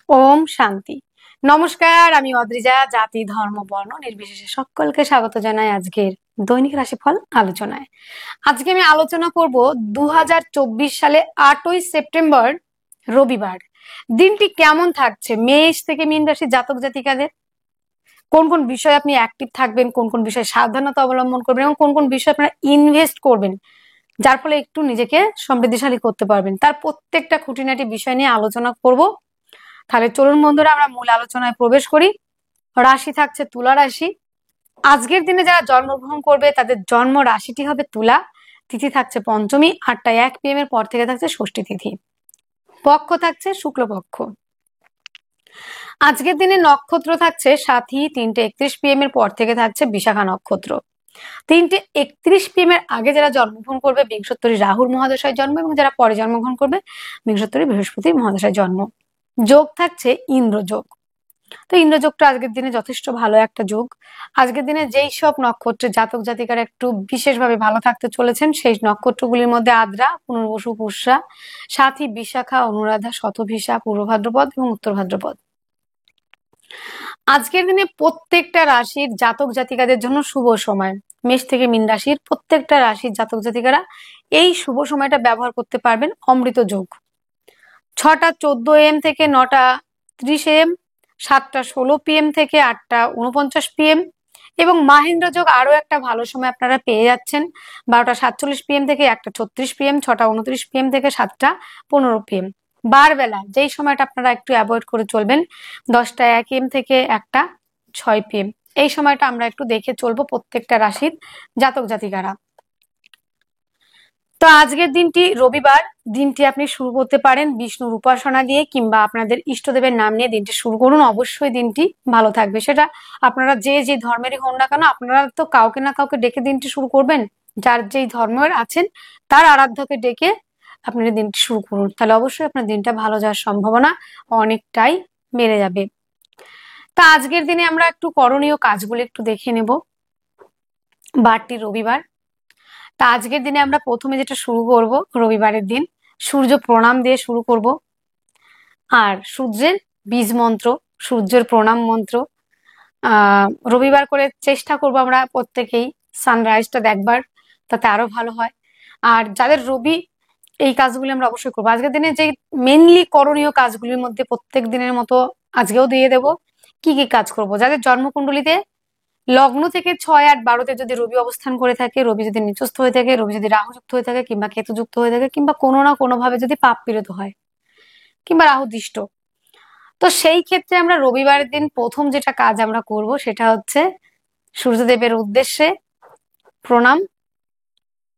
ওম শান্তি। নমস্কার, আমি অদ্রিজা। জাতি ধর্ম বর্ণ নির্বিশেষে সকলকে স্বাগত জানাই আজকের দৈনিক রাশিফল আলোচনায়। আজকে আমি আলোচনা করব 2024 সালে 8ই সেপ্টেম্বর রবিবার দিনটি কেমন থাকছে মেষ থেকে মীন রাশির জাতক জাতিকাদের। কোন কোন বিষয়ে আপনি অ্যাক্টিভ থাকবেন, কোন কোন বিষয়ে সাবধানতা অবলম্বন করবেন এবং কোন কোন বিষয়ে আপনারা ইনভেস্ট করবেন, যার ফলে একটু নিজেকে সমৃদ্ধিশালী করতে পারবেন, তার প্রত্যেকটা খুঁটিনাটি বিষয় নিয়ে আলোচনা করব। তাহলে চলুন বন্ধুরা, আমরা মূল আলোচনায় প্রবেশ করি। রাশি থাকছে তুলা রাশি। আজকের দিনে যারা জন্মগ্রহণ করবে তাদের জন্ম রাশিটি হবে তুলা। তিথি থাকছে পঞ্চমী, 8টা 1 PM এর পর থেকে থাকছে ষষ্ঠী তিথি। পক্ষ থাকছে শুক্লপক্ষ। আজকের দিনে নক্ষত্র থাকছে সাথী, 3টে 31 PM এর পর থেকে থাকছে বিশাখা নক্ষত্র। 3টে 31 PM এর আগে যারা জন্মগ্রহণ করবে বিংশোত্তরী রাহুর মহাদশায় জন্ম, এবং যারা পরে জন্মগ্রহণ করবে বিংশোত্তরী বৃহস্পতির মহাদশায় জন্ম। যোগ থাকছে ইন্দ্রযোগ। তো ইন্দ্রযোগটা আজকের দিনে যথেষ্ট ভালো একটা যোগ। আজকের দিনে যেই সব নক্ষত্রের জাতক জাতিকারা একটু বিশেষভাবে ভালো থাকতে চলেছেন সেই নক্ষত্রগুলির মধ্যে আদ্রা, পুনর্বসু, পুষ্যা, সাথী, বিশাখা, অনুরাধা, শতভিষা, পূর্ব ভাদ্রপদ এবং উত্তর ভাদ্রপদ। আজকের দিনে প্রত্যেকটা রাশির জাতক জাতিকাদের জন্য শুভ সময়। মেষ থেকে মীন রাশির প্রত্যেকটা রাশির জাতক জাতিকারা এই শুভ সময়টা ব্যবহার করতে পারবেন। অমৃত যোগ 6টা 14 AM থেকে 9টা 30 AM, 7টা 16 PM থেকে 8টা 49 PM, এবং মাহেন্দ্র যোগ আরো একটা ভালো সময় আপনারা পেয়ে যাচ্ছেন। 12টা 47 PM থেকে 1টা 36 PM, 6টা 29 PM থেকে 7টা 15 PM। বারবেলা যেই সময়টা আপনারা একটু অ্যাভয়েড করে চলবেন, 10টা 1 AM থেকে 1টা 6 PM। এই সময়টা আমরা একটু দেখে চলবো প্রত্যেকটা রাশির জাতক জাতিকারা। তো আজকের দিনটি রবিবার, দিনটি আপনি শুরু করতে পারেন বিষ্ণুর উপাসনা দিয়ে, কিংবা আপনাদের ইষ্টদেবের নাম নিয়ে দিনটি শুরু করুন। অবশ্যই দিনটি ভালো থাকবে। সেটা আপনারা যে যে ধর্মেরই হন না কেন, আপনারা তো কাউকে না কাউকে ডেকে দিনটি শুরু করবেন। যার যেই ধর্মের আছেন তার আরাধ্যকে ডেকে আপনারা দিনটি শুরু করুন, তাহলে অবশ্যই আপনার দিনটা ভালো যাওয়ার সম্ভাবনা অনেকটাই বেড়ে যাবে। তা আজকের দিনে আমরা একটু করণীয় কাজগুলো একটু দেখে নেব। বারটি রবিবার। তা আজকের দিনে আমরা প্রথমে যেটা শুরু করব, রবিবারের দিন সূর্য প্রণাম দিয়ে শুরু করব। আর সূর্যের বীজ মন্ত্র, সূর্যের প্রণাম মন্ত্র রবিবার করে চেষ্টা করব আমরা প্রত্যেকেই সানরাইজটা দেখবার, তাতে আরো ভালো হয়। আর যাদের রবি, এই কাজগুলি আমরা অবশ্যই করবো। আজকের দিনে যে মেনলি করণীয় কাজগুলির মধ্যে প্রত্যেক দিনের মতো আজকেও দিয়ে দেব কি কি কাজ করব। যাদের জন্মকুণ্ডলিতে লগ্ন থেকে 6, 8, 12-তে যদি রবি অবস্থান করে থাকে, রবি যদি নিচস্থ হয়ে থাকে, রবি যদি রাহু যুক্ত হয়ে থাকে, কিংবা কেতু যুক্ত হয়ে থাকে, কিংবা কোনো না কোনো ভাবে যদি পাপ পীড়িত হয়, কিংবা রাহু দৃষ্ট, তো সেই ক্ষেত্রে আমরা রবিবারের দিন প্রথম যেটা কাজ আমরা করব সেটা হচ্ছে সূর্যদেবের উদ্দেশ্যে প্রণাম,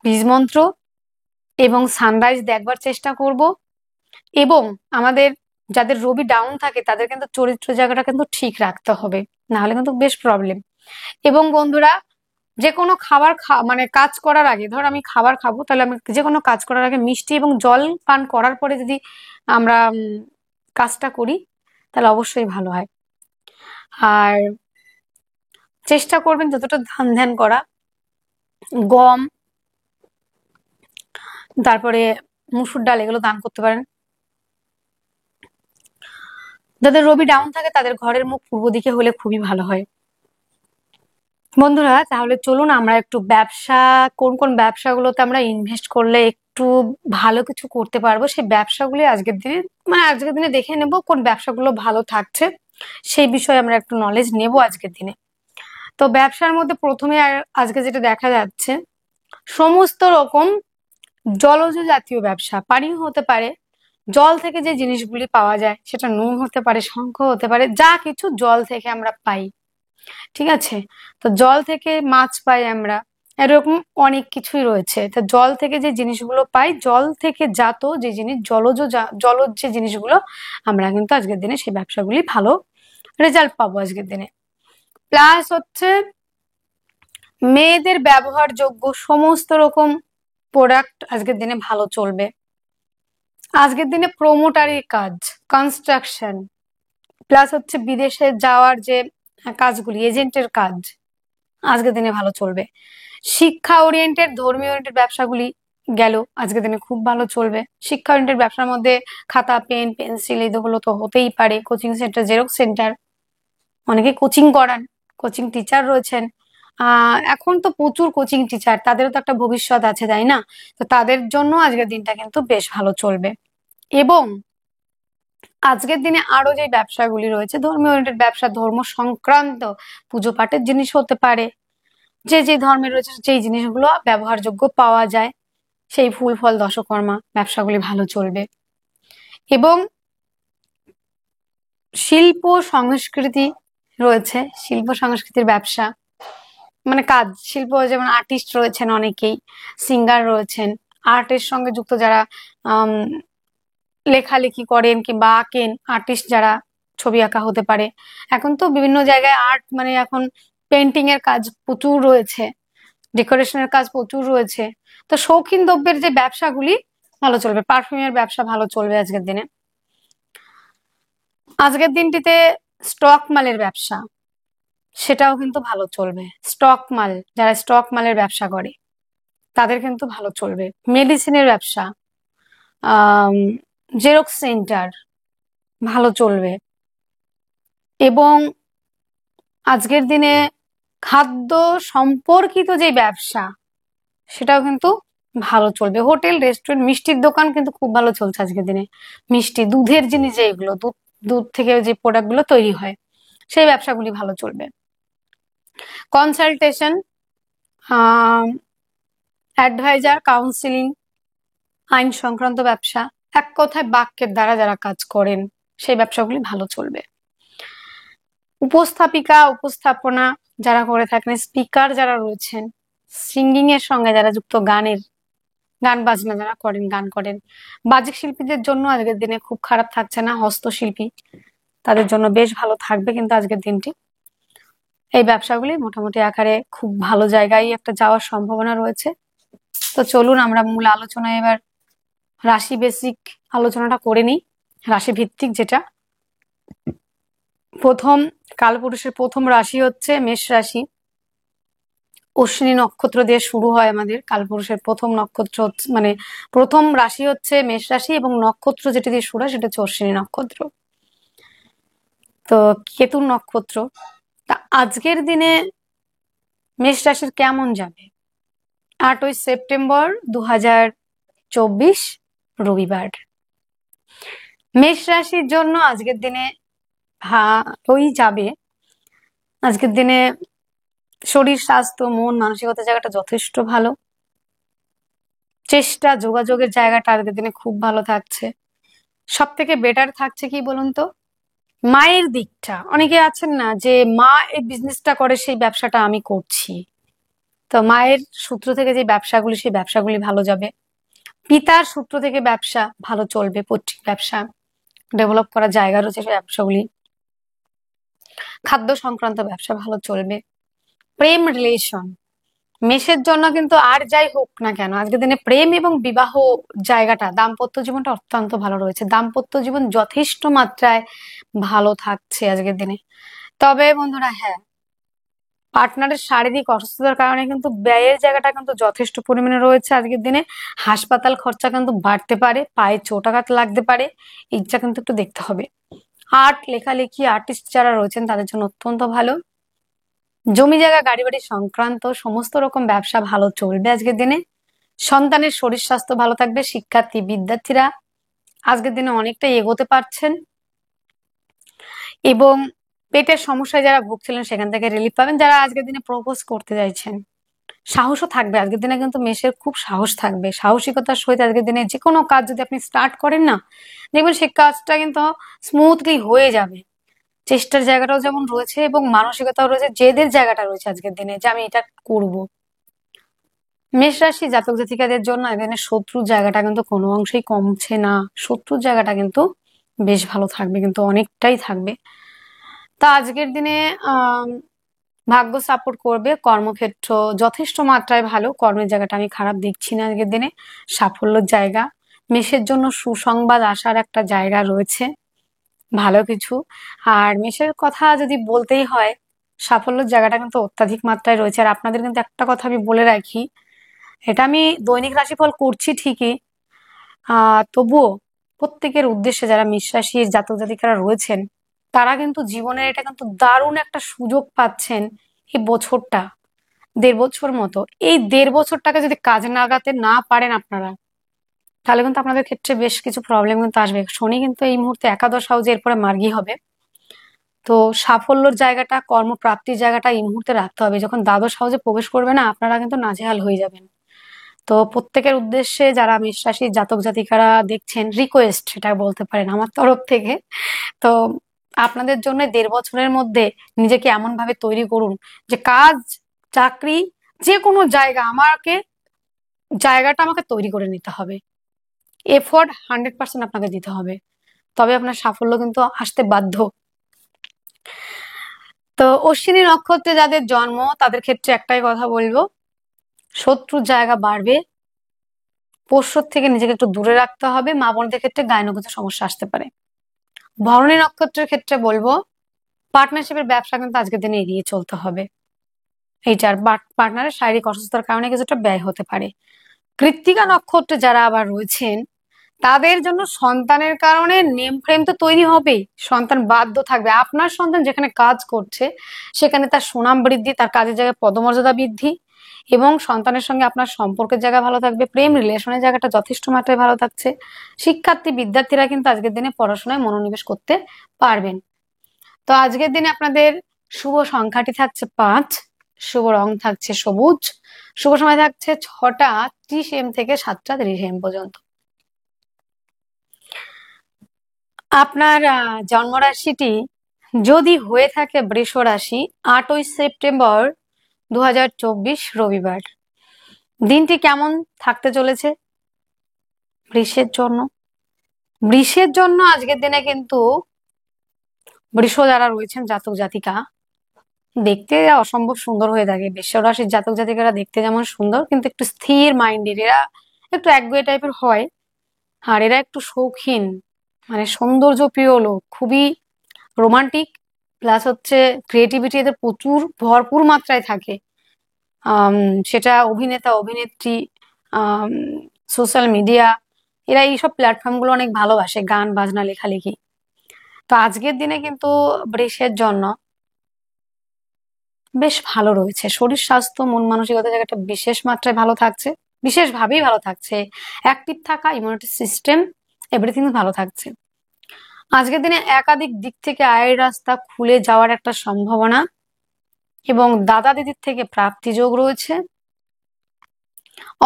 বীজ মন্ত্র এবং সানরাইজ দেখবার চেষ্টা করব। এবং আমাদের যাদের রবি ডাউন থাকে তাদের কিন্তু চরিত্র জায়গাটা কিন্তু ঠিক রাখতে হবে, না হলে কিন্তু বেশ প্রবলেম। এবং বন্ধুরা, যে কোনো খাবার মানে কাজ করার আগে, ধর আমি খাবার খাবো, তাহলে আমি যে কোনো কাজ করার আগে মিষ্টি এবং জল পান করার পরে যদি আমরা কাজটা করি তাহলে অবশ্যই ভালো হয়। আর চেষ্টা করবেন যতটা ধান ধ্যান করা, গম, তারপরে মুসুর ডাল, এগুলো দান করতে পারেন। যাদের রবি ডাউন থাকে তাদের ঘরের মুখ পূর্ব দিকে হলে খুবই ভালো হয়। বন্ধুরা, তাহলে চলুন আমরা একটু ব্যবসা, কোন কোন ব্যবসাগুলোতে আমরা ইনভেস্ট করলে একটু ভালো কিছু করতে পারবো সেই ব্যবসাগুলি আজকের দিনে দেখে নেব কোন ব্যবসাগুলো ভালো থাকছে, সেই বিষয়ে আমরা একটু নলেজ নেব আজকের দিনে। তো ব্যবসার মধ্যে প্রথমে আজকে যেটা দেখা যাচ্ছে, সমস্ত রকম জলজ জাতীয় ব্যবসা, পানীয় হতে পারে, জল থেকে যে জিনিসগুলি পাওয়া যায়, সেটা নুন হতে পারে, শঙ্খ হতে পারে, যা কিছু জল থেকে আমরা পাই, ঠিক আছে। তো জল থেকে মাছ পাই আমরা, এরকম অনেক কিছুই রয়েছে। তো জল থেকে যে জিনিসগুলো পাই, জল থেকে জাত যে জিনিস, জলজ যে জিনিসগুলো, আমরা কিন্তু আজকের দিনে সেই ব্যবসাগুলি ভালো রেজাল্ট পাবো আজকের দিনে। প্লাস হচ্ছে মেয়েদের ব্যবহারযোগ্য সমস্ত রকম প্রোডাক্ট আজকের দিনে ভালো চলবে। আজকের দিনে প্রোমোটারি কাজ, কনস্ট্রাকশন, প্লাস হচ্ছে বিদেশে যাওয়ার যে কাজগুলি, এজেন্টের কাজ আজকের দিনে ভালো চলবে। শিক্ষা ওরিয়েন্টেড, ধর্মীয় ওরিয়েন্টেড ব্যবসাগুলি গেল, আজকের দিনে খুব ভালো চলবে। শিক্ষা ওরিয়েন্টেড ব্যবসার মধ্যে খাতা, পেন, পেন্সিল এগুলো তো হতেই পারে। কোচিং সেন্টার, জেরক্স সেন্টার, অনেকে কোচিং করান, কোচিং টিচার রয়েছেন। এখন তো প্রচুর কোচিং টিচার, তাদেরও তো একটা ভবিষ্যৎ আছে, তাই না? তো তাদের জন্য আজকের দিনটা কিন্তু বেশ ভালো চলবে। এবং আজকের দিনে আরো যে ব্যবসাগুলি রয়েছে, ধর্মীয় ওরিয়েন্টেড ব্যবসা, ধর্ম সংক্রান্ত পুজো পাঠের জিনিস হতে পারে, যে যে ধর্মের রয়েছে সেই জিনিসগুলো ব্যবহারযোগ্য পাওয়া যায়, সেই ফুল ফল দশকর্মা ব্যবসাগুলি ভালো চলবে। এবং শিল্প সংস্কৃতি রয়েছে, শিল্প সংস্কৃতির ব্যবসা মানে কাজ শিল্প, যেমন আর্টিস্ট রয়েছেন, অনেকেই সিঙ্গার রয়েছেন, আর্টের সঙ্গে যুক্ত যারা আম, লেখালেখি করেন কিংবা আঁকেন, আর্টিস্ট যারা, ছবি আঁকা হতে পারে। এখন তো বিভিন্ন জায়গায় আর্ট মানে এখন পেন্টিং এর কাজ প্রচুর রয়েছে, ডেকোরেশনের কাজ প্রচুর রয়েছে। তো শৌখিন দ্রব্যের যে ব্যবসাগুলি ভালো চলবে, পারফিউমের ব্যবসা ভালো চলবে আজকের দিনে। আজকের দিনটিতে স্টক মালের ব্যবসা, সেটাও কিন্তু ভালো চলবে। স্টক মাল, যারা স্টক মালের ব্যবসা করে তাদের কিন্তু ভালো চলবে। মেডিসিনের ব্যবসা, জেরক্স সেন্টার ভালো চলবে। এবং আজকের দিনে খাদ্য সম্পর্কিত যে ব্যবসা, সেটাও কিন্তু ভালো চলবে। হোটেল, রেস্টুরেন্ট, মিষ্টির দোকান কিন্তু খুব ভালো চলছে আজকের দিনে। মিষ্টি, দুধের জিনিস যেগুলো, দুধ দুধ থেকে যে প্রোডাক্ট গুলো তৈরি হয়, সেই ব্যবসাগুলি ভালো চলবে। কনসালটেশন, অ্যাডভাইজার, কাউন্সিলিং, আইন সংক্রান্ত ব্যবসা, এক কথায় বাক্যের দ্বারা যারা কাজ করেন, সেই ব্যবসাগুলি ভালো চলবে। উপস্থাপিকা, উপস্থাপনা যারা করে থাকেন, স্পিকার যারা রয়েছেন, সিঙ্গিং এর সঙ্গে যারা যুক্ত, গান বাজনা যারা করেন, গান করেন, বাজিক শিল্পীদের জন্য আজকের দিনে খুব খারাপ থাকছে না। হস্তশিল্পী, তাদের জন্য বেশ ভালো থাকবে কিন্তু আজকের দিনটি। এই ব্যবসাগুলি মোটামুটি আকারে খুব ভালো জায়গায় একটা যাওয়ার সম্ভাবনা রয়েছে। তো চলুন আমরা মূল আলোচনায় এবার রাশি বেসিক আলোচনাটা করে নিই, রাশি ভিত্তিক যেটা। প্রথম কালপুরুষের প্রথম রাশি হচ্ছে মেষ রাশি। অশ্বিনী নক্ষত্র দিয়ে শুরু হয় আমাদের কালপুরুষের প্রথম নক্ষত্র, মানে প্রথম রাশি হচ্ছে মেষ রাশি, এবং নক্ষত্র যেটা দিয়ে শুরু হয় সেটা হচ্ছে অশ্বিনী নক্ষত্র, তো কেতুর নক্ষত্র। তা আজকের দিনে মেষ রাশির কেমন যাবে? 8ই সেপ্টেম্বর 2024 রবিবার। মেষ রাশির জন্য আজকের দিনে ভালোই যাবে। আজকের দিনে শরীর স্বাস্থ্য, মন মানসিকতার জায়গাটা যথেষ্ট ভালো। চেষ্টা, যোগাযোগের জায়গাটা আজকের দিনে খুব ভালো থাকছে। সব থেকে বেটার থাকছে কি বলুন তো, মায়ের দিকটা। অনেকে আছেন না যে মা এই বিজনেসটা করে, সেই ব্যবসাটা আমি করছি, তো মায়ের সূত্র থেকে যে ব্যবসাগুলি, সেই ব্যবসাগুলি ভালো যাবে। পিতার সূত্র থেকে ব্যবসা ভালো চলবে, পৈতৃক ব্যবসা ডেভেলপ করার জায়গা রয়েছে, সেই ব্যবসাগুলি। খাদ্য সংক্রান্ত ব্যবসা ভালো চলবে। প্রেম রিলেশন, মেষের জন্য কিন্তু আর যাই হোক না কেন আজকের দিনে প্রেম এবং বিবাহ জায়গাটা, দাম্পত্য জীবনটা অত্যন্ত ভালো রয়েছে। দাম্পত্য জীবন যথেষ্ট মাত্রায় ভালো থাকছে আজকের দিনে। তবে বন্ধুরা, হ্যাঁ, পার্টনারের শারীরিক অসুস্থতার কারণে কিন্তু ব্যয়ের জায়গাটা কিন্তু যথেষ্ট পরিমাণে রয়েছে আজকের দিনে। হাসপাতাল খরচা কিন্তু বাড়তে পারে, পায়ে চোটাঘাত লাগতে পারে, এইটা কিন্তু একটু দেখতে হবে। আর্ট, লেখালেখি, আর্টিস্ট যারা রয়েছেন তাদের জন্য অত্যন্ত ভালো। জমি জায়গা, গাড়ি বাড়ি সংক্রান্ত সমস্ত রকম ব্যবসা ভালো চলবে আজকের দিনে। সন্তানের শরীর স্বাস্থ্য ভালো থাকবে। শিক্ষার্থী, বিদ্যার্থীরা আজকের দিনে অনেকটা এগোতে পারছেন, এবং পেটের সমস্যায় যারা ভুগছিলেন সেখান থেকে রিলিফ পাবেন। যারা আজকের দিনে প্রপোজ করতে চাইছেন, সাহসও থাকবে আজকের দিনে, কিন্তু মেষের খুব সাহস থাকবে। সাহসিকতার সহিত আজকের দিনে যে কোনো কাজ যদি আপনি স্টার্ট করেন না, দেখবেন সেই কাজটা কিন্তু স্মুথলি হয়ে যাবে। চেষ্টার জায়গাটাও যেমন রয়েছে এবং মানসিকতাও রয়েছে, জেদের জায়গাটা রয়েছে আজকের দিনে যে আমি এটা করব। মেষ রাশি জাতক জাতিকাদের জন্য এখানে শত্রুর জায়গাটা কিন্তু কোনো অংশেই কমছে না। শত্রুর জায়গাটা কিন্তু বেশ ভালো থাকবে, কিন্তু অনেকটাই থাকবে। তা আজকের দিনে ভাগ্য সাপোর্ট করবে। কর্মক্ষেত্র যথেষ্ট মাত্রায় ভালো, কর্মের জায়গাটা আমি খারাপ দেখছি না আজকের দিনে। সাফল্যের জায়গা, মেষের জন্য সুসংবাদ আসার একটা জায়গা রয়েছে, ভালো কিছু। আর মেষের কথা যদি বলতেই হয়, সাফল্যের জায়গাটা কিন্তু অত্যাধিক মাত্রায় রয়েছে। আর আপনাদের কিন্তু একটা কথা আমি বলে রাখি, এটা আমি দৈনিক রাশিফল করছি ঠিকই, তবুও প্রত্যেকের উদ্দেশ্যে যারা নিঃশ্বাসী জাতক জাতিকারা রয়েছেন, তারা কিন্তু জীবনের এটা কিন্তু দারুণ একটা সুযোগ পাচ্ছেন। এই বছরটা 1.5 বছর মতো, এই 1.5 বছরটাকে যদি কাজে লাগাতে না পারেন আপনারা, তাহলে কিন্তু আপনাদের ক্ষেত্রে বেশ কিছু প্রবলেম কিন্তু আসবে। শনি কিন্তু এই মুহূর্তে একাদশ হাউসে, এরপরে মার্গী হবে। তো সাফল্যর জায়গাটা, কর্মপ্রাপ্তির জায়গাটা এই মুহূর্তে রাখতে হবে। যখন দ্বাদশ হাউসে প্রবেশ করবে না, আপনারা কিন্তু নাজেহাল হয়ে যাবেন। তো প্রত্যেকের উদ্দেশ্যে যারা মেষ জাতক জাতিকারা দেখছেন, রিকোয়েস্ট সেটা বলতে পারেন আমার তরফ থেকে। তো আপনাদের জন্য 1.5 বছরের মধ্যে নিজেকে এমন ভাবে তৈরি করুন যে কাজ, চাকরি, যে কোনো জায়গাটা আমাকে তৈরি করে নিতে হবে। এফোর্ট 100% আপনাকে দিতে হবে, তবে আপনার সাফল্য কিন্তু আসতে বাধ্য। তো অশ্বিনী নক্ষত্রে যাদের জন্ম, তাদের ক্ষেত্রে একটাই কথা বলবো, শত্রুর জায়গা বাড়বে। পোষ্যর থেকে নিজেকে একটু দূরে রাখতে হবে। মা বোনদের ক্ষেত্রে গাইনগত সমস্যা আসতে পারে। ভরণী নক্ষত্রের ক্ষেত্রে বলবো, পার্টনারশিপের ব্যবসা কিন্তু আজকের দিনে এড়িয়ে চলতে হবে। এইটার পার্টনারের শারীরিক অসুস্থতার কারণে কিছুটা ব্যয় হতে পারে। কৃত্তিকা নক্ষত্রে যারা আবার রয়েছেন, তাদের জন্য সন্তানের কারণে নেম ফ্রেম তো তৈরি হবেই, সন্তান বাধ্য থাকবে। আপনার সন্তান যেখানে কাজ করছে সেখানে তার সুনাম বৃদ্ধি, তার কাজের জায়গায় পদমর্যাদা বৃদ্ধি, এবং সন্তানের সঙ্গে আপনার সম্পর্কের জায়গা ভালো থাকবে। প্রেম রিলেশনের জায়গাটা যথেষ্ট মাত্রায় ভালো থাকছে। বিদ্যার্থীরা কিন্তু আজকের দিনে পড়াশোনায় মনোনিবেশ করতে পারবেন। তো আজকের দিনে আপনাদের শুভ সংখ্যাটি থাকছে 5, শুভ রং থাকছে সবুজ, শুভ সময় থাকছে 6টা 30 AM থেকে 7টা 30 AM পর্যন্ত। আপনার জন্মরাশিটি যদি হয়ে থাকে বৃষ রাশি, 8ই সেপ্টেম্বর 2024 রবিবার। দিনটি কেমন থাকতে চলেছে বৃষের জন্য আজকের দিনে কিন্তু বৃষ যারা রয়েছেন জাতক জাতিকা, দেখতে অসম্ভব সুন্দর হয়ে থাকে। বৃষ রাশির জাতক জাতিকারা দেখতে যেমন সুন্দর, কিন্তু একটু স্থির মাইন্ডের, এরা একটু একগুঁয়ে টাইপের হয়। আর এরা একটু শৌখিন, মানে সৌন্দর্য প্রিয় লোক, খুবই রোমান্টিক, প্লাস হচ্ছে ক্রিয়েটিভিটি এদের প্রচুর ভরপুর মাত্রায় থাকে। সেটা অভিনেতা অভিনেত্রী, সোশ্যাল মিডিয়া, এরা এইসব প্ল্যাটফর্মগুলো অনেক ভালোবাসে, গান বাজনা লেখালেখি। তো আজকের দিনে কিন্তু বৃষের জন্য বেশ ভালো রয়েছে। শরীর স্বাস্থ্য মন মানসিকতা জায়গাটা বিশেষ মাত্রায় ভালো থাকছে, বিশেষভাবেই ভালো থাকছে। অ্যাক্টিভ থাকা, ইমিউনিটি সিস্টেম, এভরিথিং ভালো থাকছে। আজকের দিনে একাধিক দিক থেকে আয়ের রাস্তা খুলে যাওয়ার একটা সম্ভাবনা, এবং দাদা দিদির থেকে প্রাপ্তি যোগ রয়েছে।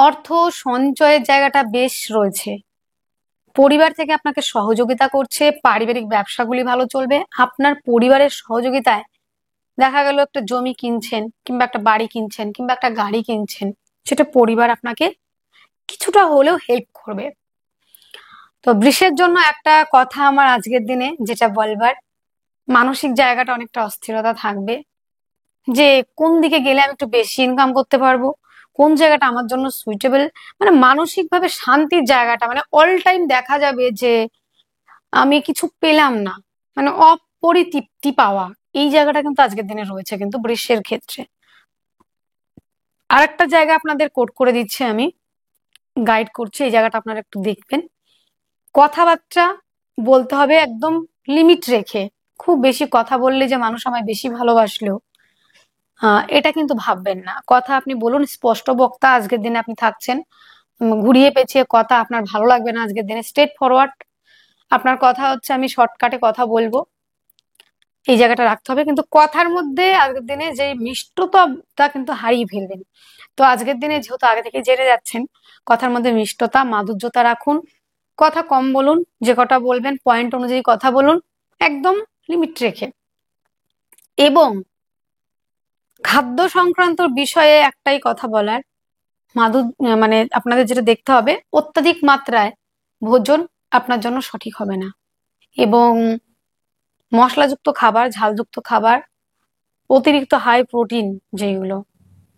অর্থ সঞ্চয়ের জায়গাটা বেশ রয়েছে। পরিবার থেকে আপনাকে সহযোগিতা করছে, পারিবারিক ব্যবসাগুলি ভালো চলবে। আপনার পরিবারের সহযোগিতায় দেখা গেল একটা জমি কিনছেন, কিংবা একটা বাড়ি কিনছেন, কিংবা একটা গাড়ি কিনছেন, সেটা পরিবার আপনাকে কিছুটা হলেও হেল্প করবে। তো বৃষের জন্য একটা কথা আমার আজকের দিনে যেটা বলবার, মানসিক জায়গাটা অনেকটা অস্থিরতা থাকবে, যে কোন দিকে গেলে আমি একটু বেশি ইনকাম করতে পারবো, কোন জায়গাটা আমার জন্য সুইটেবল। মানে মানসিক ভাবে শান্তির জায়গাটা, মানে অল টাইম দেখা যাবে যে আমি কিছু পেলাম না, মানে অপরিতৃপ্তি পাওয়া, এই জায়গাটা কিন্তু আজকের দিনে রয়েছে কিন্তু বৃষের ক্ষেত্রে। আরেকটা জায়গা আপনাদের কোট করে দিচ্ছে, আমি গাইড করছি, এই জায়গাটা আপনারা একটু দেখবেন। কথাবার্তা বলতে হবে একদম লিমিট রেখে। খুব বেশি কথা বললে যে মানুষ আমায় বেশি ভালোবাসলো, এটা কিন্তু ভাববেন না। কথা আপনি বলুন, স্পষ্ট বক্তা আজকের দিনে আপনি থাকছেন। ঘুরিয়ে পেঁচিয়ে কথা আপনার ভালো লাগবে না আজকের দিনে। স্ট্রেট ফরওয়ার্ড আপনার কথা হচ্ছে, আমি শর্টকাটে কথা বলবো, এই জায়গাটা রাখতে হবে। কিন্তু কথার মধ্যে আজকের দিনে যে মিষ্টতা কিন্তু হারিয়ে ফেলবেন। তো আজকের দিনে যেহেতু আগে থেকে জেনে যাচ্ছেন, কথার মধ্যে মিষ্টতা মাধুর্যতা রাখুন। কথা কম বলুন, যে কটা বলবেন পয়েন্ট অনুযায়ী কথা বলুন, একদম লিমিট রেখে। এবং খাদ্য সংক্রান্ত বিষয়ে একটাই কথা বলার, মানে আপনাদের যেটা দেখতে হবে, অত্যাধিক মাত্রায় ভোজন আপনার জন্য সঠিক হবে না। এবং মশলাযুক্ত খাবার, ঝালযুক্ত খাবার, অতিরিক্ত হাই প্রোটিন যেগুলো,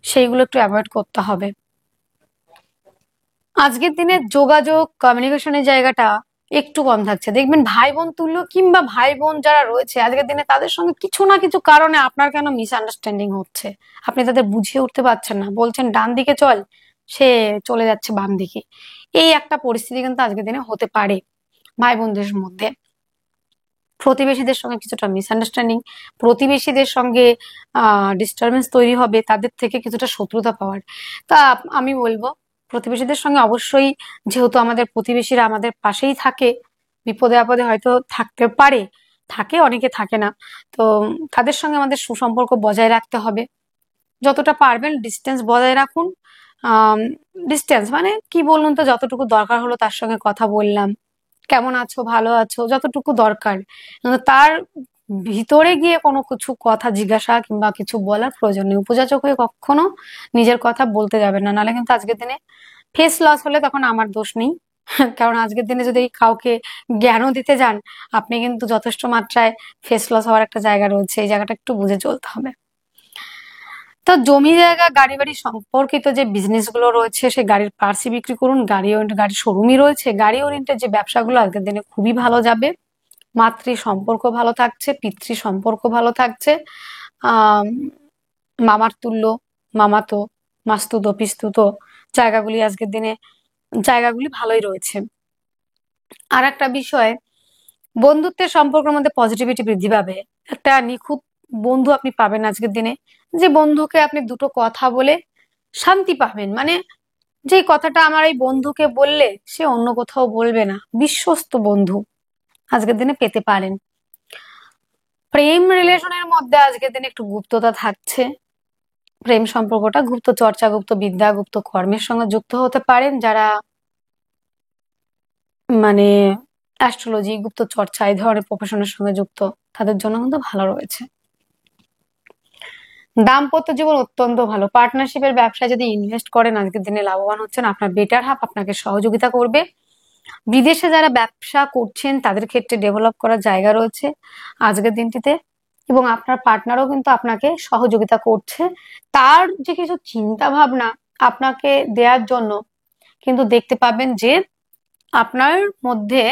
সেইগুলো একটু অ্যাভয়েড করতে হবে। আজকের দিনে যোগাযোগ কমিউনিকেশনের জায়গাটা একটু কম থাকছে। দেখবেন ভাই বোন তুল্য, কিংবা ভাই বোন যারা রয়েছে আজকের দিনে, তাদের সঙ্গে কিছু না কিছু কারণে আপনার কেন মিসআন্ডারস্ট্যান্ডিং হচ্ছে, আপনি তাদের বুঝিয়ে উঠতে পারছেন না। বলছেন ডান দিকে চল, সে চলে যাচ্ছে বাম দিকে। এই একটা পরিস্থিতি কিন্তু আজকের দিনে হতে পারে ভাই বোনদের মধ্যে। প্রতিবেশীদের সঙ্গে কিছুটা মিসআন্ডারস্ট্যান্ডিং, প্রতিবেশীদের সঙ্গে ডিস্টারবেন্স তৈরি হবে, তাদের থেকে কিছুটা শত্রুতা পাওয়ার। তা আমি বলবো প্রতিবেশীদের সঙ্গে অবশ্যই, যেহেতু আমাদের প্রতিবেশীরা আমাদের পাশেই থাকে, বিপদে আপদে হয়তো থাকতে পারে, থাকে অনেকে থাকে না, তো তাদের সঙ্গে আমাদের সুসম্পর্ক বজায় রাখতে হবে। যতটা পারবেন ডিস্টেন্স বজায় রাখুন। ডিস্টেন্স মানে কি বলুন তো, যতটুকু দরকার হলো তার সঙ্গে কথা বললাম, কেমন আছো ভালো আছো, যতটুকু দরকার। কিন্তু তার ভিতরে গিয়ে কোনো কিছু কথা জিজ্ঞাসা কিংবা কিছু বলার প্রয়োজন নেই। উপযাচক হয়ে কখনো নিজের কথা বলতে যাবেন না, নাহলে কিন্তু আজকের দিনে ফেস লস হলে তখন আমার দোষ নেই। কারণ আজকের দিনে যদি কাউকে জ্ঞানও দিতে যান, আপনি কিন্তু যথেষ্ট মাত্রায় ফেস লস হওয়ার একটা জায়গা রয়েছে, এই জায়গাটা একটু বুঝে চলতে হবে। তো জমি জায়গা গাড়ি বাড়ি সম্পর্কিত যে বিজনেস গুলো রয়েছে, সে গাড়ির পার্টসই বিক্রি করুন, গাড়ির শোরুমই রয়েছে, গাড়ি ওরিয়েন্টেড যে ব্যবসাগুলো আজকের দিনে খুবই ভালো যাবে। মাতৃ সম্পর্ক ভালো থাকছে, পিতৃ সম্পর্ক ভালো থাকছে। আহ মামার তুল্য, মামাতো, মাস্তুতো, পিস্তুতো জায়গাগুলি আজকের দিনে জায়গাগুলি ভালোই রয়েছে। আর একটা বিষয়, বন্ধুত্বের সম্পর্কের মধ্যে পজিটিভিটি বৃদ্ধি পাবে। একটা নিখুঁত বন্ধু আপনি পাবেন আজকের দিনে, যে বন্ধুকে আপনি দুটো কথা বলে শান্তি পাবেন, মানে যে কথাটা আমার এই বন্ধুকে বললে সে অন্য কোথাও বলবে না, বিশ্বস্ত বন্ধু আজকের দিনে পেতে পারেন। প্রেম রিলেশনের মধ্যে আজকের দিনে একটু গুপ্ততা থাকছে। প্রেম সম্পর্কটা গুপ্ত চর্চা, গুপ্ত বিদ্যা, গুপ্ত কর্মের সঙ্গে যুক্ত হতে পারেন যারা মানে অ্যাস্ট্রোলজি, গুপ্ত চর্চা এই ধরনের প্রফেশনের সঙ্গে যুক্ত, তাদের জন্য কিন্তু ভালো রয়েছে। দাম্পত্য জীবন অত্যন্ত ভালো। পার্টনারশিপের ব্যবসায় যদি ইনভেস্ট করেন আজকের দিনে লাভবান হচ্ছেন, আপনার বেটার হাফ আপনাকে সহযোগিতা করবে। বিদেশে যারা ব্যবসা করছেন তাদের ক্ষেত্রে ডেভেলপ করার জায়গা রয়েছে আজকের দিনটিতে, এবং আপনার পার্টনারও কিন্তু আপনাকে সহযোগিতা করছে। তার যে কিছু চিন্তা ভাবনা আপনাকে দেওয়ার জন্য কিন্তু দেখতে পাবেন যে আপনার মধ্যে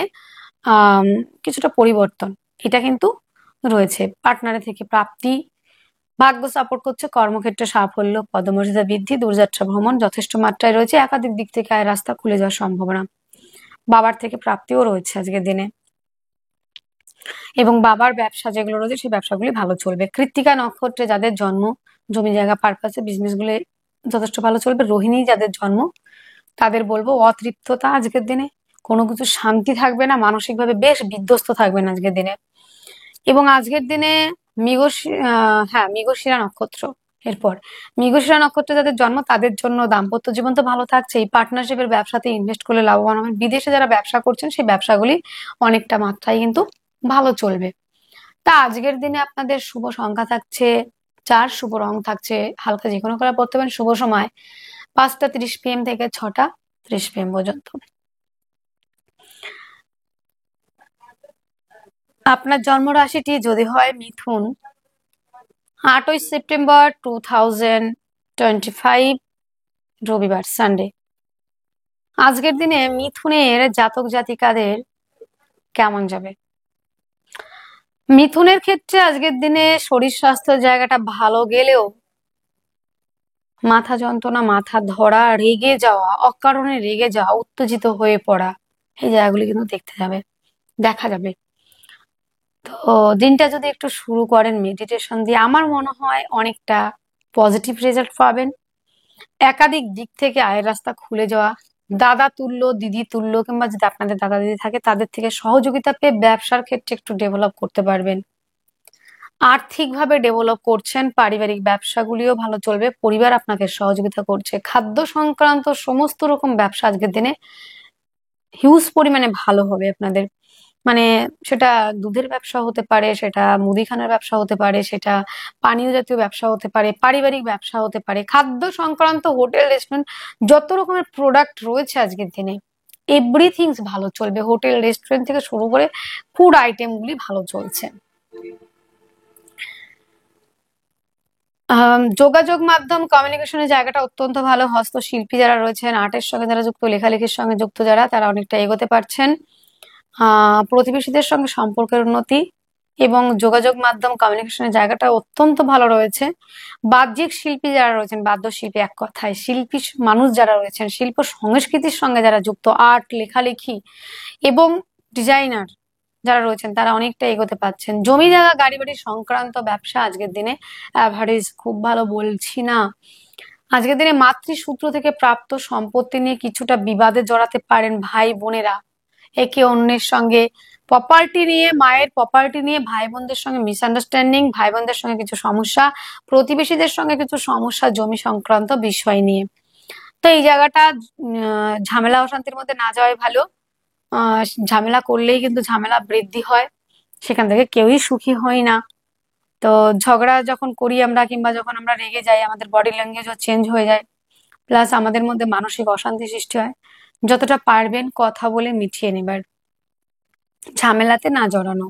কিছুটা পরিবর্তন এটা কিন্তু রয়েছে। পার্টনারের থেকে প্রাপ্তি, ভাগ্য সাপোর্ট করছে, কর্মক্ষেত্রে সাফল্য, পদমর্যাদা বৃদ্ধি, দূরযাত্রা ভ্রমণ যথেষ্ট মাত্রায় রয়েছে, একাধিক দিক থেকে আয় রাস্তা খুলে যাওয়ার সম্ভাবনা। বাবার থেকে প্রাপ্তিও রয়েছে আজকের দিনে, এবং বাবার ব্যবসা যেগুলো রয়েছে সেই ব্যবসাগুলি ভালো চলবে। কৃত্তিকা নক্ষত্রে যাদের জন্ম, জমি জায়গা পারপাসে বিজনেস গুলো যথেষ্ট ভালো চলবে। রোহিণী যাদের জন্ম তাদের বলবো অতৃপ্ততা আজকের দিনে, কোনো কিছু শান্তি থাকবে না, মানসিকভাবে বেশ বিধ্বস্ত থাকবেন আজকের দিনে। এবং আজকের দিনে মৃগশিরা নক্ষত্র, এরপর মৃগশিরা নক্ষত্রে যাদের জন্ম তাদের জন্য দাম্পত্য জীবন তো ভালো থাকছে, এই পার্টনারশিপের ব্যবসাতে ইনভেস্ট করলে লাভবান হবেন। বিদেশে যারা ব্যবসা করছেন সেই ব্যবসাগুলি অনেকটা মাত্রায় কিন্তু ভালো চলবে। তা আজকের দিনে আপনাদের শুভ সংখ্যা থাকছে 4, শুভ রং থাকছে হালকা যে কোনো কালার পরতে পারেন। শুভ সময় 5টা 30 PM থেকে 6টা 30 PM পর্যন্ত। আপনার জন্ম রাশিটি যদি হয় মিথুন, 8ই সেপ্টেম্বর 2025 রবিবার সানডে। আজকের দিনে মিথুনের জাতক জাতিকাদের কেমন যাবে? মিথুনের ক্ষেত্রে আজকের দিনে শরীর স্বাস্থ্যের জায়গাটা ভালো গেলেও মাথা যন্ত্রণা, মাথা ধরা, রেগে যাওয়া, অকারণে রেগে যাওয়া, উত্তেজিত হয়ে পড়া, এই জায়গাগুলি কিন্তু দেখা যাবে। তো দিনটা যদি একটু শুরু করেন মেডিটেশন দিয়ে, আমার মনে হয় অনেকটা পজিটিভ রেজাল্ট পাবেন। একাধিক দিক থেকে আয়ের রাস্তা খুলে যাওয়া, দাদা তুল্য, দিদি তুল্য, কিংবা যদি আপনাদের দাদা দিদি থাকে তাদের থেকে সহযোগিতা পেয়ে ব্যবসার ক্ষেত্রে একটু ডেভেলপ করতে পারবেন। আর্থিকভাবে ডেভেলপ করছেন, পারিবারিক ব্যবসাগুলিও ভালো চলবে, পরিবার আপনাকে সহযোগিতা করছে। খাদ্য সংক্রান্ত সমস্ত রকম ব্যবসা আজকের দিনে হিউজ পরিমাণে ভালো হবে আপনাদের। মানে সেটা দুধের ব্যবসা হতে পারে, সেটা মুদিখানার ব্যবসা হতে পারে, সেটা পানীয় জাতীয় ব্যবসা হতে পারে, পারিবারিক ব্যবসা হতে পারে, খাদ্য সংক্রান্ত হোটেল রেস্টুরেন্ট যত রকমের প্রোডাক্ট রয়েছে আজকের দিনে এভরিথিংস ভালো চলবে। হোটেল রেস্টুরেন্ট থেকে শুরু করে ফুড আইটেম গুলি ভালো চলছে। যোগাযোগ মাধ্যম কমিউনিকেশনের জায়গাটা অত্যন্ত ভালো। হস্তশিল্পী যারা রয়েছেন, আর্টের সঙ্গে যারা যুক্ত, লেখালেখির সঙ্গে যুক্ত যারা, তারা অনেকটা এগোতে পারছেন। প্রতিবেশীদের সঙ্গে সম্পর্কের উন্নতি, এবং যোগাযোগ মাধ্যম কমিউনিকেশনের জায়গাটা অত্যন্ত ভালো রয়েছে। বাহ্যিক শিল্পী যারা রয়েছেন, বাদ্যশিল্পী এক কথায় শিল্পী মানুষ যারা রয়েছেন, শিল্প সংস্কৃতির সঙ্গে যারা যুক্ত, আর্ট, লেখালেখি এবং ডিজাইনার যারা রয়েছেন তারা অনেকটা এগোতে পাচ্ছেন। জমি জায়গা গাড়ি বাড়ি সংক্রান্ত ব্যবসা আজকের দিনে অ্যাভারেজ, খুব ভালো বলছি না। আজকের দিনে মাতৃসূত্র থেকে প্রাপ্ত সম্পত্তি নিয়ে কিছুটা বিবাদে জড়াতে পারেন ভাই বোনেরা, একে অন্যের সঙ্গে প্রপার্টি নিয়ে, মায়ের প্রপার্টি নিয়ে ভাই বোনদের সঙ্গে মিসআন্ডারস্ট্যান্ডিং, ভাই বোনদের সঙ্গে কিছু সমস্যা, প্রতিবেশীদের সঙ্গে কিছু সমস্যা জমি সংক্রান্ত বিষয় নিয়ে। তো এই জায়গাটা ঝামেলা অশান্তির মধ্যে না যাওয়াই ভালো। ঝামেলা করলেই কিন্তু ঝামেলা বৃদ্ধি হয়, সেখান থেকে কেউই সুখী হই না। তো ঝগড়া যখন করি আমরা, কিংবা যখন আমরা রেগে যাই, আমাদের বডি ল্যাঙ্গুয়েজও চেঞ্জ হয়ে যায়, প্লাস আমাদের মধ্যে মানসিক অশান্তি সৃষ্টি হয়। যতটা পারবেন কথা বলে মিটিয়ে নেবার, ঝামেলাতে না জড়ানো।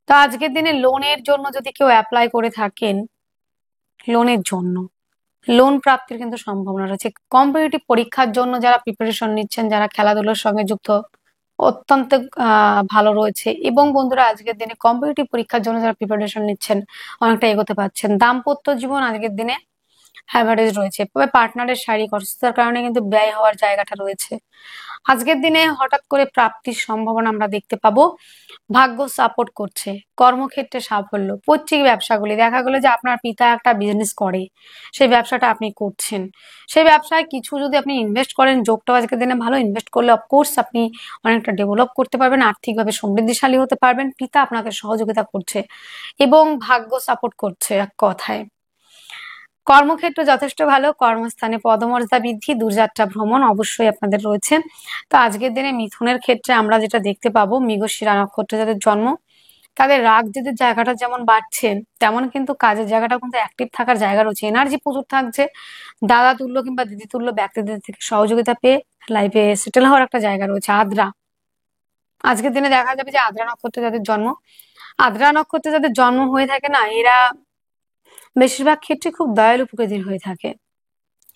তো আজকের দিনে লোনের জন্য যদি কেউ অ্যাপ্লাই করে থাকেন, লোনের জন্য লোন প্রাপ্তির কিন্তু সম্ভাবনা রয়েছে। কম্পিটিটিভ পরীক্ষার জন্য যারা প্রিপারেশন নিচ্ছেন, যারা খেলাধুলার সঙ্গে যুক্ত, অত্যন্ত ভালো রয়েছে। এবং বন্ধুরা আজকের দিনে কম্পিটিটিভ পরীক্ষার জন্য যারা প্রিপারেশন নিচ্ছেন অনেকটা এগোতে পারছেন। দাম্পত্য জীবন আজকের দিনে অ্যাভারেজ রয়েছে, তবে পার্টনারের শারীরিক অসুস্থতার কারণে কিন্তু ব্যয় হওয়ার জায়গাটা রয়েছে। আজকের দিনে হঠাৎ করে প্রাপ্তির সম্ভাবনা আমরা দেখতে পাবো। ভাগ্য সাপোর্ট করছে, কর্মক্ষেত্রে সাফল্য, পৈতৃক ব্যবসাগুলি দেখা গেলো যে আপনার পিতা একটা বিজনেস করে, সেই ব্যবসাটা আপনি করছেন, সেই ব্যবসায় কিছু যদি আপনি ইনভেস্ট করেন, যোগটাও আজকের দিনে ভালো। ইনভেস্ট করলে অফকোর্স আপনি অনেকটা ডেভেলপ করতে পারবেন, আর্থিকভাবে সমৃদ্ধিশালী হতে পারবেন, পিতা আপনাকে সহযোগিতা করছে এবং ভাগ্য সাপোর্ট করছে এক কথায়। কর্মক্ষেত্র যথেষ্ট ভালো, কর্মস্থানে পদমর্যাদা বৃদ্ধি, দূরযাত্রা ভ্রমণ অবশ্যই আপনাদের রয়েছে। তো আজকের দিনে মিথুনের ক্ষেত্রে আমরা যেটা দেখতে পাবো, মৃগশিরা নক্ষত্রে যাদের জন্ম, তাদের রাগ জেদের জায়গাটা যেমন বাড়ছে, তেমন কিন্তু কাজের জায়গাটা কিন্তু অ্যাক্টিভ থাকার জায়গা রয়েছে, এনার্জি প্রচুর থাকছে। দাদা তুল্য কিংবা দিদি তুল্য ব্যক্তিদের থেকে সহযোগিতা পেয়ে লাইফে সেটেল হওয়ার একটা জায়গা রয়েছে। আদ্রা, আজকের দিনে দেখা যাবে যে আদ্রা নক্ষত্রে যাদের জন্ম, আদ্রা নক্ষত্রে যাদের জন্ম হয়ে থাকে না, এরা বেশিরভাগ ক্ষেত্রে খুব দয়ালু প্রকৃতির হয়ে থাকে।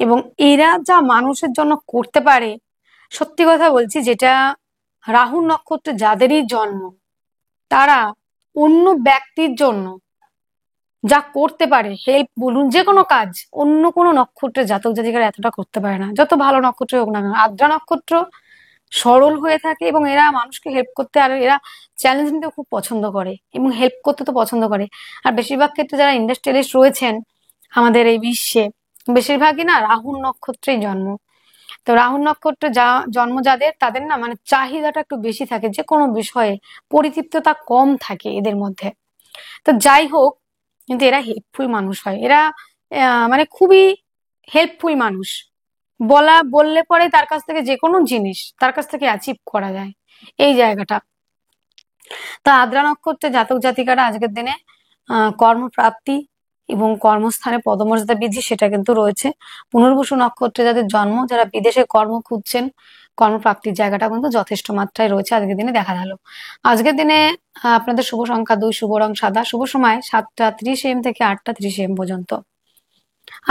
এবং এরা যা মানুষের জন্য করতে পারে, সত্যি কথা বলছি, যেটা রাহু নক্ষত্রে যাদেরই জন্ম, তারা অন্য ব্যক্তির জন্য যা করতে পারে, হেল্প বলুন, যে কোনো কাজ, অন্য কোনো নক্ষত্রের জাতক জাতিকারা এতটা করতে পারে না, যত ভালো নক্ষত্র হোক না কেন। আদ্রা নক্ষত্র সরল হয়ে থাকে এবং এরা মানুষকে হেল্প করতে, আর এরা চ্যালেঞ্জ নিতে খুব পছন্দ করে এবং হেল্প করতে তো পছন্দ করে। আর বেশিরভাগ ক্ষেত্রে যারা ইন্ডাস্ট্রিয়ালিস্ট রয়েছেন আমাদের এই বিশ্বে, বেশিরভাগই না রাহুর নক্ষত্রেই জন্ম। তো রাহু নক্ষত্রে যা জন্ম যাদের, তাদের না মানে চাহিদাটা একটু বেশি থাকে, যে কোনো বিষয়ে পরিতৃপ্ততা কম থাকে এদের মধ্যে। তো যাই হোক, কিন্তু এরা হেল্পফুল মানুষ হয়, এরা মানে খুবই হেল্পফুল মানুষ। বললে পরে তার কাছ থেকে যে কোনো জিনিস তার কাছ থেকে অ্যাচিভ করা যায়, এই জায়গাটা। তা আদ্রা নক্ষত্রে জাতক জাতিকারা আজকের দিনে কর্মপ্রাপ্তি এবং কর্মস্থানে পদমর্যাদা বৃদ্ধি সেটা কিন্তু রয়েছে। পুনর্বসু নক্ষত্রে যাদের জন্ম, যারা বিদেশে কর্ম খুঁজছেন, কর্মপ্রাপ্তির জায়গাটা কিন্তু যথেষ্ট মাত্রায় রয়েছে আজকের দিনে দেখা গেল। আজকের দিনে আপনাদের শুভ সংখ্যা 2, শুভ রং সাদা, শুভ সময় 7টা 30 AM থেকে 8টা 30 AM পর্যন্ত।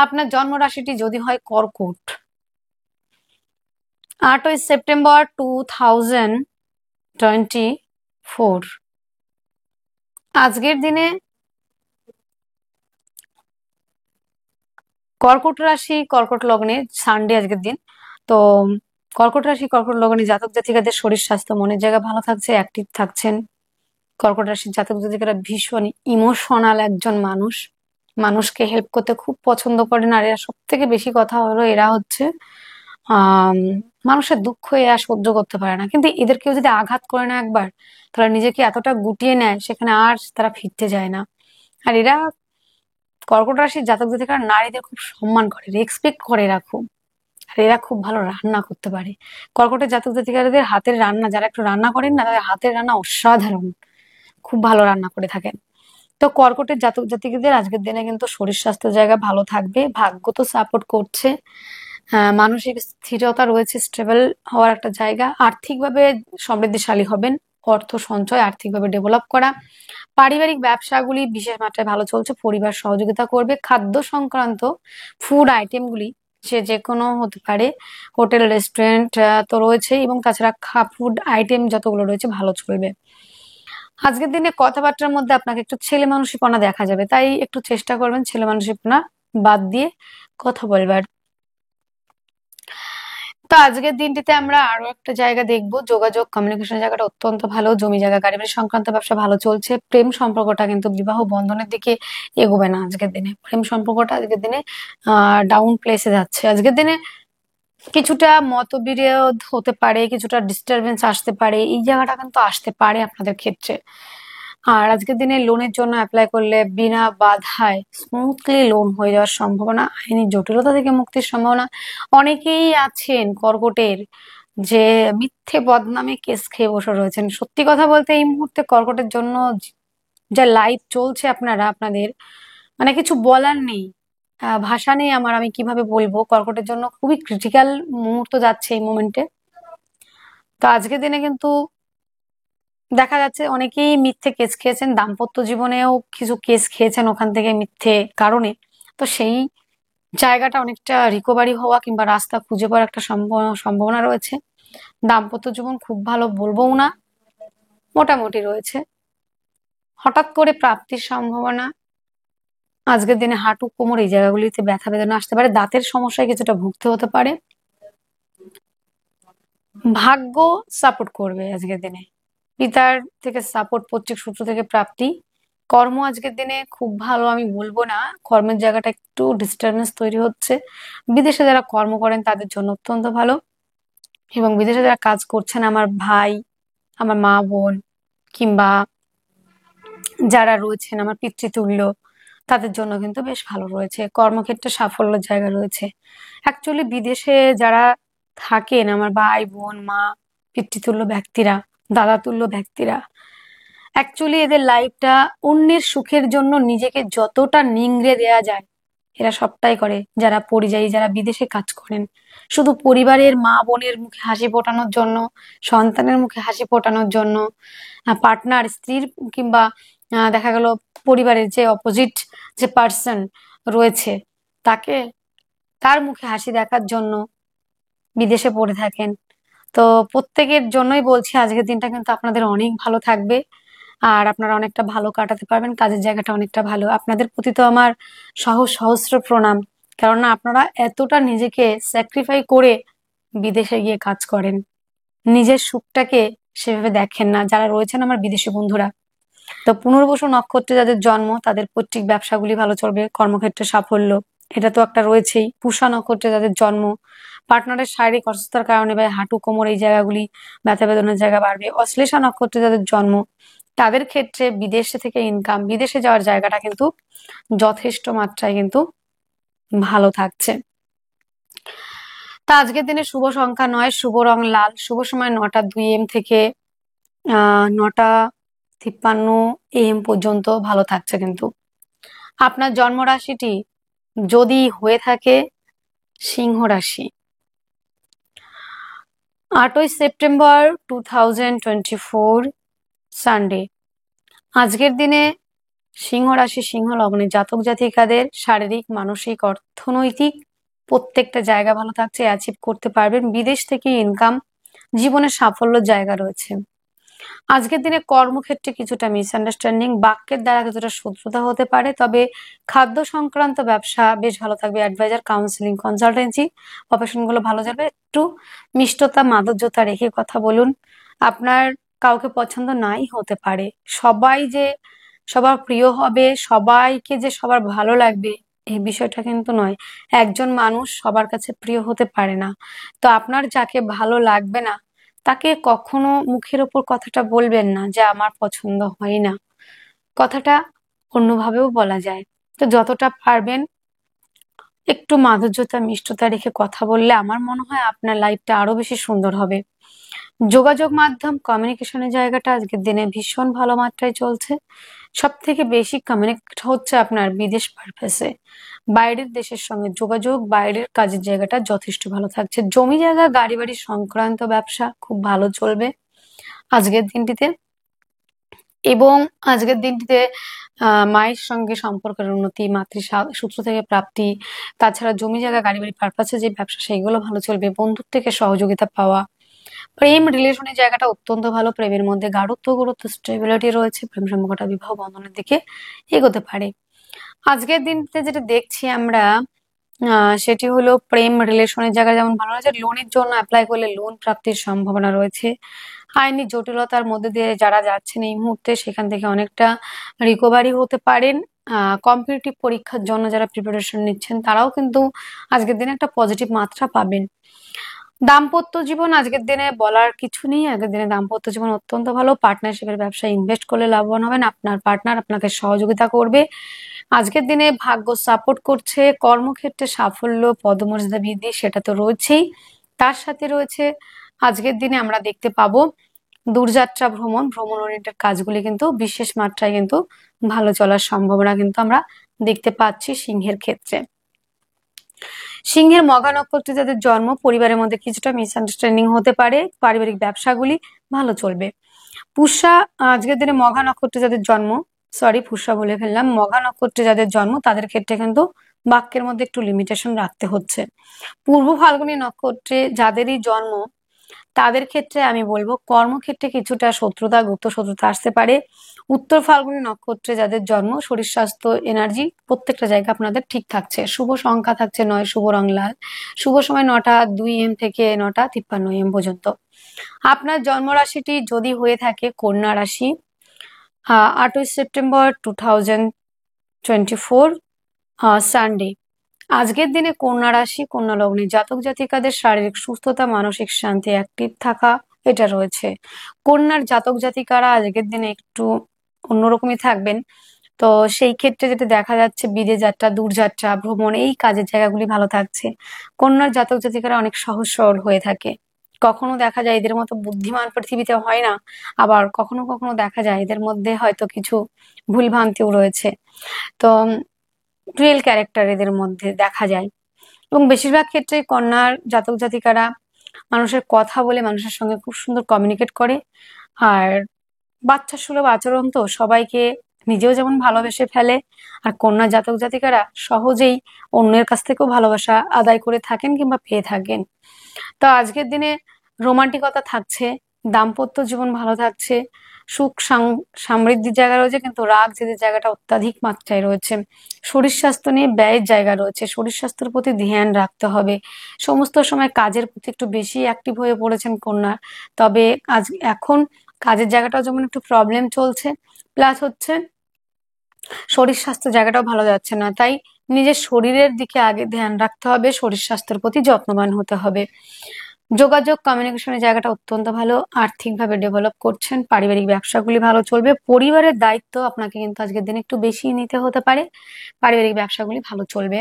আপনার জন্ম রাশিটি যদি হয় কর্কট, 8ই সেপ্টেম্বর 2024, আজকের দিনে কর্কট রাশি, কর্কট লগ্নে, সানডে আজকের দিন। তো কর্কট রাশি, কর্কট লগ্নে জাতক জাতিকাদের শরীর স্বাস্থ্য মনের জায়গা ভালো থাকছে, অ্যাক্টিভ থাকছেন। কর্কট রাশির জাতক জাতিকারা ভীষণ ইমোশনাল একজন মানুষ, মানুষকে হেল্প করতে খুব পছন্দ করেন। আর এরা সব থেকে বেশি কথা হলো, এরা হচ্ছে মানুষের দুঃখ এরা সহ্য করতে পারে না, কিন্তু এদের কেউ যদি আঘাত করে না একবার, তারা নিজেকে এতটা গুটিয়ে নেয়, সেখানে আর তারা ফিরতে যায় না। আর এরা কর্কট রাশির জাতক জাতিকারা নারীদের খুব সম্মান করে, রেসপেক্ট করে এরা খুব। আর এরা খুব ভালো রান্না করতে পারে। কর্কটের জাতক জাতিকাদের হাতের রান্না, যারা একটু রান্না করেন না, তাদের হাতের রান্না অসাধারণ, খুব ভালো রান্না করে থাকেন। তো কর্কটের জাতক জাতিকাদের আজকের দিনে কিন্তু শরীর স্বাস্থ্য জায়গা ভালো থাকবে, ভাগ্য তো সাপোর্ট করছে, মানসিক স্থিরতা রয়েছে, স্টেবল হওয়ার একটা জায়গা, আর্থিকভাবে সমৃদ্ধিশালী হবেন, অর্থ সঞ্চয়, আর্থিকভাবে ডেভেলপ করা। পারিবারিক ব্যবসাগুলি বিশেষ মাত্রায় ভালো চলছে, পরিবার সহযোগিতা করবে। খাদ্য সংক্রান্ত ফুড আইটেমগুলি সে যে কোনো হতে পারে, হোটেল রেস্টুরেন্ট তো রয়েছে, এবং তাছাড়া ফুড আইটেম যতগুলো রয়েছে ভালো চলবে। আজকের দিনে কথাবার্তার মধ্যে আপনাকে একটু ছেলে মানুষিপনা দেখা যাবে, তাই একটু চেষ্টা করবেন ছেলে মানুষিপনা বাদ দিয়ে কথা বলবার। তো আজকের দিনটিতে আমরা আরো একটা জায়গা দেখবো, যোগাযোগ কমিউনিকেশন জায়গাটা অত্যন্ত ভালো, জমি জায়গা গাড়ি বাড়ি সংক্রান্ত ব্যবসা ভালো চলছে। প্রেম সম্পর্কটা কিন্তু বিবাহ বন্ধনের দিকে এগোবে না আজকের দিনে, প্রেম সম্পর্কটা আজকের দিনে ডাউন প্লেসে যাচ্ছে। আজকের দিনে কিছুটা মতবিরোধ হতে পারে, কিছুটা ডিস্টারবেন্স আসতে পারে, এই জায়গাটা কিন্তু আসতে পারে আপনাদের ক্ষেত্রে। আর আজকের দিনে লোনের জন্য অ্যাপ্লাই করলে বিনা বাধায় স্মুথলি লোন হয়ে যাওয়ার সম্ভাবনা, আইনি জটিলতা থেকে মুক্তির সম্ভাবনা। অনেকেই আছেন কর্কটের যে মিথ্যে বদনামে কেস খেয়ে বসে রয়েছেন। সত্যি কথা বলতে এই মুহূর্তে কর্কটের জন্য যা লাইফ চলছে আপনাদের মানে কিছু বলার নেই, ভাষা নেই আমার, আমি কিভাবে বলবো। কর্কটের জন্য খুবই ক্রিটিক্যাল মুহূর্ত যাচ্ছে এই মোমেন্টে। তো আজকের দিনে কিন্তু দেখা যাচ্ছে অনেকেই মিথ্যে কেস খেয়েছেন, দাম্পত্য জীবনেও কিছু কেস খেয়েছেন ওখান থেকে মিথ্যে কারণে। তো সেই জায়গাটা অনেকটা রিকভারি হওয়া কিংবা রাস্তা খুঁজে পাওয়ার একটা সম্ভাবনা রয়েছে। দাম্পত্য জীবন খুব ভালো বলবোও না, মোটামুটি রয়েছে। হঠাৎ করে প্রাপ্তির সম্ভাবনা। আজকের দিনে হাঁটু কোমর এই জায়গাগুলিতে ব্যথা বেদনা আসতে পারে, দাঁতের সমস্যায় কিছুটা ভুগতে হতে পারে। ভাগ্য সাপোর্ট করবে আজকের দিনে, পিতার থেকে সাপোর্ট, পৈতৃক সূত্র থেকে প্রাপ্তি। কর্ম আজকের দিনে খুব ভালো আমি বলবো না, কর্মের জায়গাটা একটু ডিস্টারবেন্স তৈরি হচ্ছে। বিদেশে যারা কর্ম করেন তাদের জন্য অত্যন্ত ভালো, এবং বিদেশে যারা কাজ করছেন আমার ভাই, আমার মা বোন, কিংবা যারা রয়েছেন আমার পিতৃতুল্য, তাদের জন্য কিন্তু বেশ ভালো রয়েছে, কর্মক্ষেত্রে সাফল্যের জায়গা রয়েছে। অ্যাকচুয়ালি বিদেশে যারা থাকেন আমার ভাই বোন মা পিতৃতুল্য ব্যক্তিরা, দাদাতুল্য ব্যক্তিরা, অ্যাকচুয়ালি এদের লাইফটা অন্যের সুখের জন্য নিজেকে যতটা নিংড়ে দেয়া যায় এরা সবটাই করে। যারা পরিযায়ী, যারা বিদেশে কাজ করেন, শুধু পরিবারের মা বোনের মুখে হাসি ফোটানোর জন্য, সন্তানের মুখে হাসি ফোটানোর জন্য, পার্টনার স্ত্রীর কিংবা দেখা গেল পরিবারের যে অপোজিট যে পার্সন রয়েছে তাকে, তার মুখে হাসি দেখার জন্য বিদেশে পড়ে থাকেন। তো প্রত্যেকের জন্যই বলছি আজকের দিনটা কিন্তু আপনাদের অনেক ভালো থাকবে, আর আপনারা অনেকটা ভালো কাটাতে পারবেন, কাজের জায়গাটা অনেকটা ভালো। আপনাদের প্রতি তো আমার সহস্র প্রণাম, কেননা আপনারা এতটা নিজেকে স্যাক্রিফাই করে বিদেশে গিয়ে কাজ করেন, নিজের সুখটাকে সেভাবে দেখেন না যারা রয়েছেন আমার বিদেশি বন্ধুরা। তো পুনর্বসু নক্ষত্রে যাদের জন্ম তাদের পৈতৃক ব্যবসাগুলি ভালো চলবে, কর্মক্ষেত্রে সাফল্য এটা তো একটা রয়েছেই। পুষা নক্ষত্রে যাদের জন্ম, পার্টনারের শারীরিক অসুস্থতার কারণে বা হাঁটু কোমর এই জায়গাগুলি ব্যথা বেদনার জায়গা বাড়বে। অশ্লেষা নক্ষত্রে যাদের জন্ম তাদের ক্ষেত্রে বিদেশে থেকে ইনকাম, বিদেশে যাওয়ার জায়গাটা কিন্তু যথেষ্ট মাত্রায় কিন্তু ভালো থাকছে। তা আজকের দিনে শুভ সংখ্যা 9, শুভ রং লাল, শুভ সময় 9টা 2 AM থেকে 9টা 53 AM পর্যন্ত ভালো থাকছে। কিন্তু আপনার জন্ম রাশিটি যদি হয়ে থাকে সিংহ রাশি, 8ই সেপ্টেম্বর 2024 সানডে, আজকের দিনে সিংহ রাশি সিংহ লগ্নে জাতক জাতিকাদের শারীরিক মানসিক অর্থনৈতিক প্রত্যেকটা জায়গা ভালো থাকছে, অ্যাচিভ করতে পারবেন। বিদেশ থেকে ইনকাম, জীবনের সাফল্যের জায়গা রয়েছে। আজকের দিনে কর্মক্ষেত্রে কিছুটা মিসআন্ডারস্ট্যান্ডিং, বাক্যের দ্বারা কিছুটা শত্রুতা হতে পারে, তবে খাদ্য সংক্রান্ত ব্যবসা বেশ ভালো থাকবে। অ্যাডভাইজার, কাউন্সিলিং, কনসালটেন্সি প্রফেশনগুলো ভালো যাবে। একটু মিষ্টতা মাধুর্যতা রেখে কথা বলুন। আপনার কাউকে পছন্দ নাই হতে পারে, সবাই যে সবার প্রিয় হবে, সবাইকে যে সবার ভালো লাগবে এই বিষয়টা কিন্তু নয়। একজন মানুষ সবার কাছে প্রিয় হতে পারে না। তো আপনার যাকে ভালো লাগবে না তাকে কখনো মুখের ওপর কথাটা বলবেন না যে আমার পছন্দ হয় না, কথাটা অন্যভাবেও বলা যায়। তো যতটা পারবেন একটু মাধুর্যতা মিষ্টতা রেখে কথা বললে আমার মনে হয় আপনার লাইফটা আরো বেশি সুন্দর হবে। যোগাযোগ মাধ্যম কমিউনিকেশনের জায়গাটা আজকের দিনে ভীষণ ভালো মাত্রায় চলছে। সব থেকে বেশি কমিউনিকেট হচ্ছে আপনার বিদেশ পারপাসে, বাইরের দেশের সঙ্গে যোগাযোগ, বাইরের কাজের জায়গাটা যথেষ্ট ভালো থাকছে। জমি জায়গা গাড়ি বাড়ি সংক্রান্ত ব্যবসা খুব ভালো চলবে আজকের দিনটিতে। এবং আজকের দিনটিতে মায়ের সঙ্গে সম্পর্কের উন্নতি, সূত্র থেকে প্রাপ্তি, তাছাড়া জমি জায়গা গাড়ি বাড়ি পারপাসে যে ব্যবসা সেইগুলো ভালো চলবে। বন্ধুর থেকে সহযোগিতা পাওয়া, প্রেম রিলেশনের জায়গাটা অত্যন্ত ভালো, প্রেমের মধ্যে গাঢ়ত্ব গুরুত্ব স্টেবিলিটি রয়েছে, প্রেম সম্পর্কটা বিবাহ বন্ধনের দিকে এগোতে পারে। আজকের দিনতে যেটা দেখছি আমরা সেটি হলো প্রেম রিলেশনের জায়গায় যেমন ভালো রয়েছে, লোনের জন্য অ্যাপ্লাই করলে লোন প্রাপ্তির সম্ভাবনা রয়েছে। আইনি জটিলতার মধ্যে দিয়ে যারা যাচ্ছেন এই মুহূর্তে সেখান থেকে অনেকটা রিকভারি হতে পারেন। কম্পিটিটিভ পরীক্ষার জন্য যারা প্রিপারেশন নিচ্ছেন তারাও কিন্তু আজকের দিনে একটা পজিটিভ মাত্রা পাবেন। দাম্পত্য জীবন আজকের দিনে বলার কিছু নেই, আগের দিনে দাম্পত্য জীবন অত্যন্ত ভালো। পার্টনারশিপের ব্যবসায় ইনভেস্ট করলে লাভবান হবেন, আপনার পার্টনার আপনাকে সহযোগিতা করবে। আজকের দিনে ভাগ্য সাপোর্ট করছে, কর্মক্ষেত্রে সাফল্য পদমর্যাদা বৃদ্ধি সেটা তো রয়েছেই, তার সাথে রয়েছে আজকের দিনে আমরা দেখতে পাবো দূরযাত্রা ভ্রমণ ওরিয়েন্টেড কাজগুলি কিন্তু বিশেষ মাত্রায় কিন্তু ভালো চলার সম্ভাবনা কিন্তু আমরা দেখতে পাচ্ছি সিংহের ক্ষেত্রে। সিংহের মঘা নক্ষত্রে যাদের জন্ম, পরিবারের মধ্যে কিছুটা মিসআন্ডারস্ট্যান্ডিং হতে পারে, পারিবারিক ব্যবসাগুলি ভালো চলবে। পুষ্যা আজকের দিনে মঘা নক্ষত্রে যাদের জন্ম, পুষ্যা বলে ফেললাম, মঘা নক্ষত্রে যাদের জন্ম তাদের ক্ষেত্রে কিন্তু বাক্যের মধ্যে একটু লিমিটেশন রাখতে হচ্ছে। পূর্ব ফাল্গুনী নক্ষত্রে যাদেরই জন্ম তাদের ক্ষেত্রে আমি বলবো কর্মক্ষেত্রে কিছুটা শত্রুতা, গুপ্ত শত্রুতা আসতে পারে। উত্তর ফাল্গুনী নক্ষত্রে যাদের জন্ম, শরীর স্বাস্থ্য এনার্জি প্রত্যেকটা জায়গা আপনাদের ঠিক থাকছে। শুভ সংখ্যা থাকছে 9, শুভ রং লাল, শুভ সময় 9টা 2 AM থেকে 9টা 53 AM পর্যন্ত। আপনার জন্ম রাশিটি যদি হয়ে থাকে কন্যা রাশি, 8ই সেপ্টেম্বর 2024 সানডে। আজকের দিনে কন্যা রাশি কন্যা লগ্নে জাতক জাতিকাদের শারীরিক সুস্থতা, মানসিক শান্তি, অ্যাক্টিভ থাকা এটা রয়েছে। কন্যার জাতক জাতিকারা আজকের দিনে একটু অন্যরকমই থাকবেন। তো সেই ক্ষেত্রে যেটা দেখা যাচ্ছে বিদেশ যাত্রা, দূরযাত্রা, ভ্রমণ এই কাজের জায়গাগুলি ভালো থাকছে। কন্যার জাতক জাতিকারা অনেক সহজ সরল হয়ে থাকে, কখনো দেখা যায় এদের মতো বুদ্ধিমান পৃথিবীতে হয় না, আবার কখনো কখনো দেখা যায় এদের মধ্যে হয়তো কিছু ভুলভ্রান্তিও রয়েছে। তো রিয়েল ক্যারেক্টার এদের মধ্যে দেখা যায়, এবং বেশিরভাগ ক্ষেত্রে কন্যার জাতক জাতিকারা মানুষের কথা বলে মানুষের সঙ্গে খুব সুন্দর কমিউনিকেট করে। আর বাচ্চা সুলভ আচরণ তো সবাইকে নিজেও যেমন ভালোবেসে ফেলে, আর কন্যা জাতক জাতিকারা সহজেই অন্যের কাছ থেকেও ভালোবাসা আদায় করে থাকেন কিংবা পেয়ে থাকেন। তো আজকের দিনে রোমান্টিকতা থাকছে, দাম্পত্য জীবন ভালো থাকছে, সুখ সমৃদ্ধির জায়গা রয়েছে, কিন্তু রাগ জেদের জায়গাটা অত্যাধিক মাত্রায় রয়েছে। শরীর স্বাস্থ্য নিয়ে ব্যয়ের জায়গা রয়েছে, শরীর স্বাস্থ্যের প্রতি ধ্যান রাখতে হবে। সমস্ত সময় কাজের প্রতি একটু বেশি অ্যাক্টিভ হয়ে পড়েছেন কন্যা, তবে এখন কাজের জায়গাটাও যেমন একটু প্রবলেম চলছে, প্লাস হচ্ছে শরীর স্বাস্থ্য জায়গাটাও ভালো যাচ্ছে না, তাই নিজের শরীরের দিকে আগে ধ্যান রাখতে হবে, শরীর স্বাস্থ্যের প্রতি যত্নবান হতে হবে। যোগাযোগ কমিউনিকেশনের জায়গাটা অত্যন্ত ভালো, আর্থিকভাবে ডেভেলপ করছেন, পারিবারিক ব্যবসাগুলি ভালো চলবে। পরিবারের দায়িত্ব আপনাকে কিন্তু আজকের দিনে একটু বেশি নিতে হতে পারে, পারিবারিক ব্যবসাগুলি ভালো চলবে।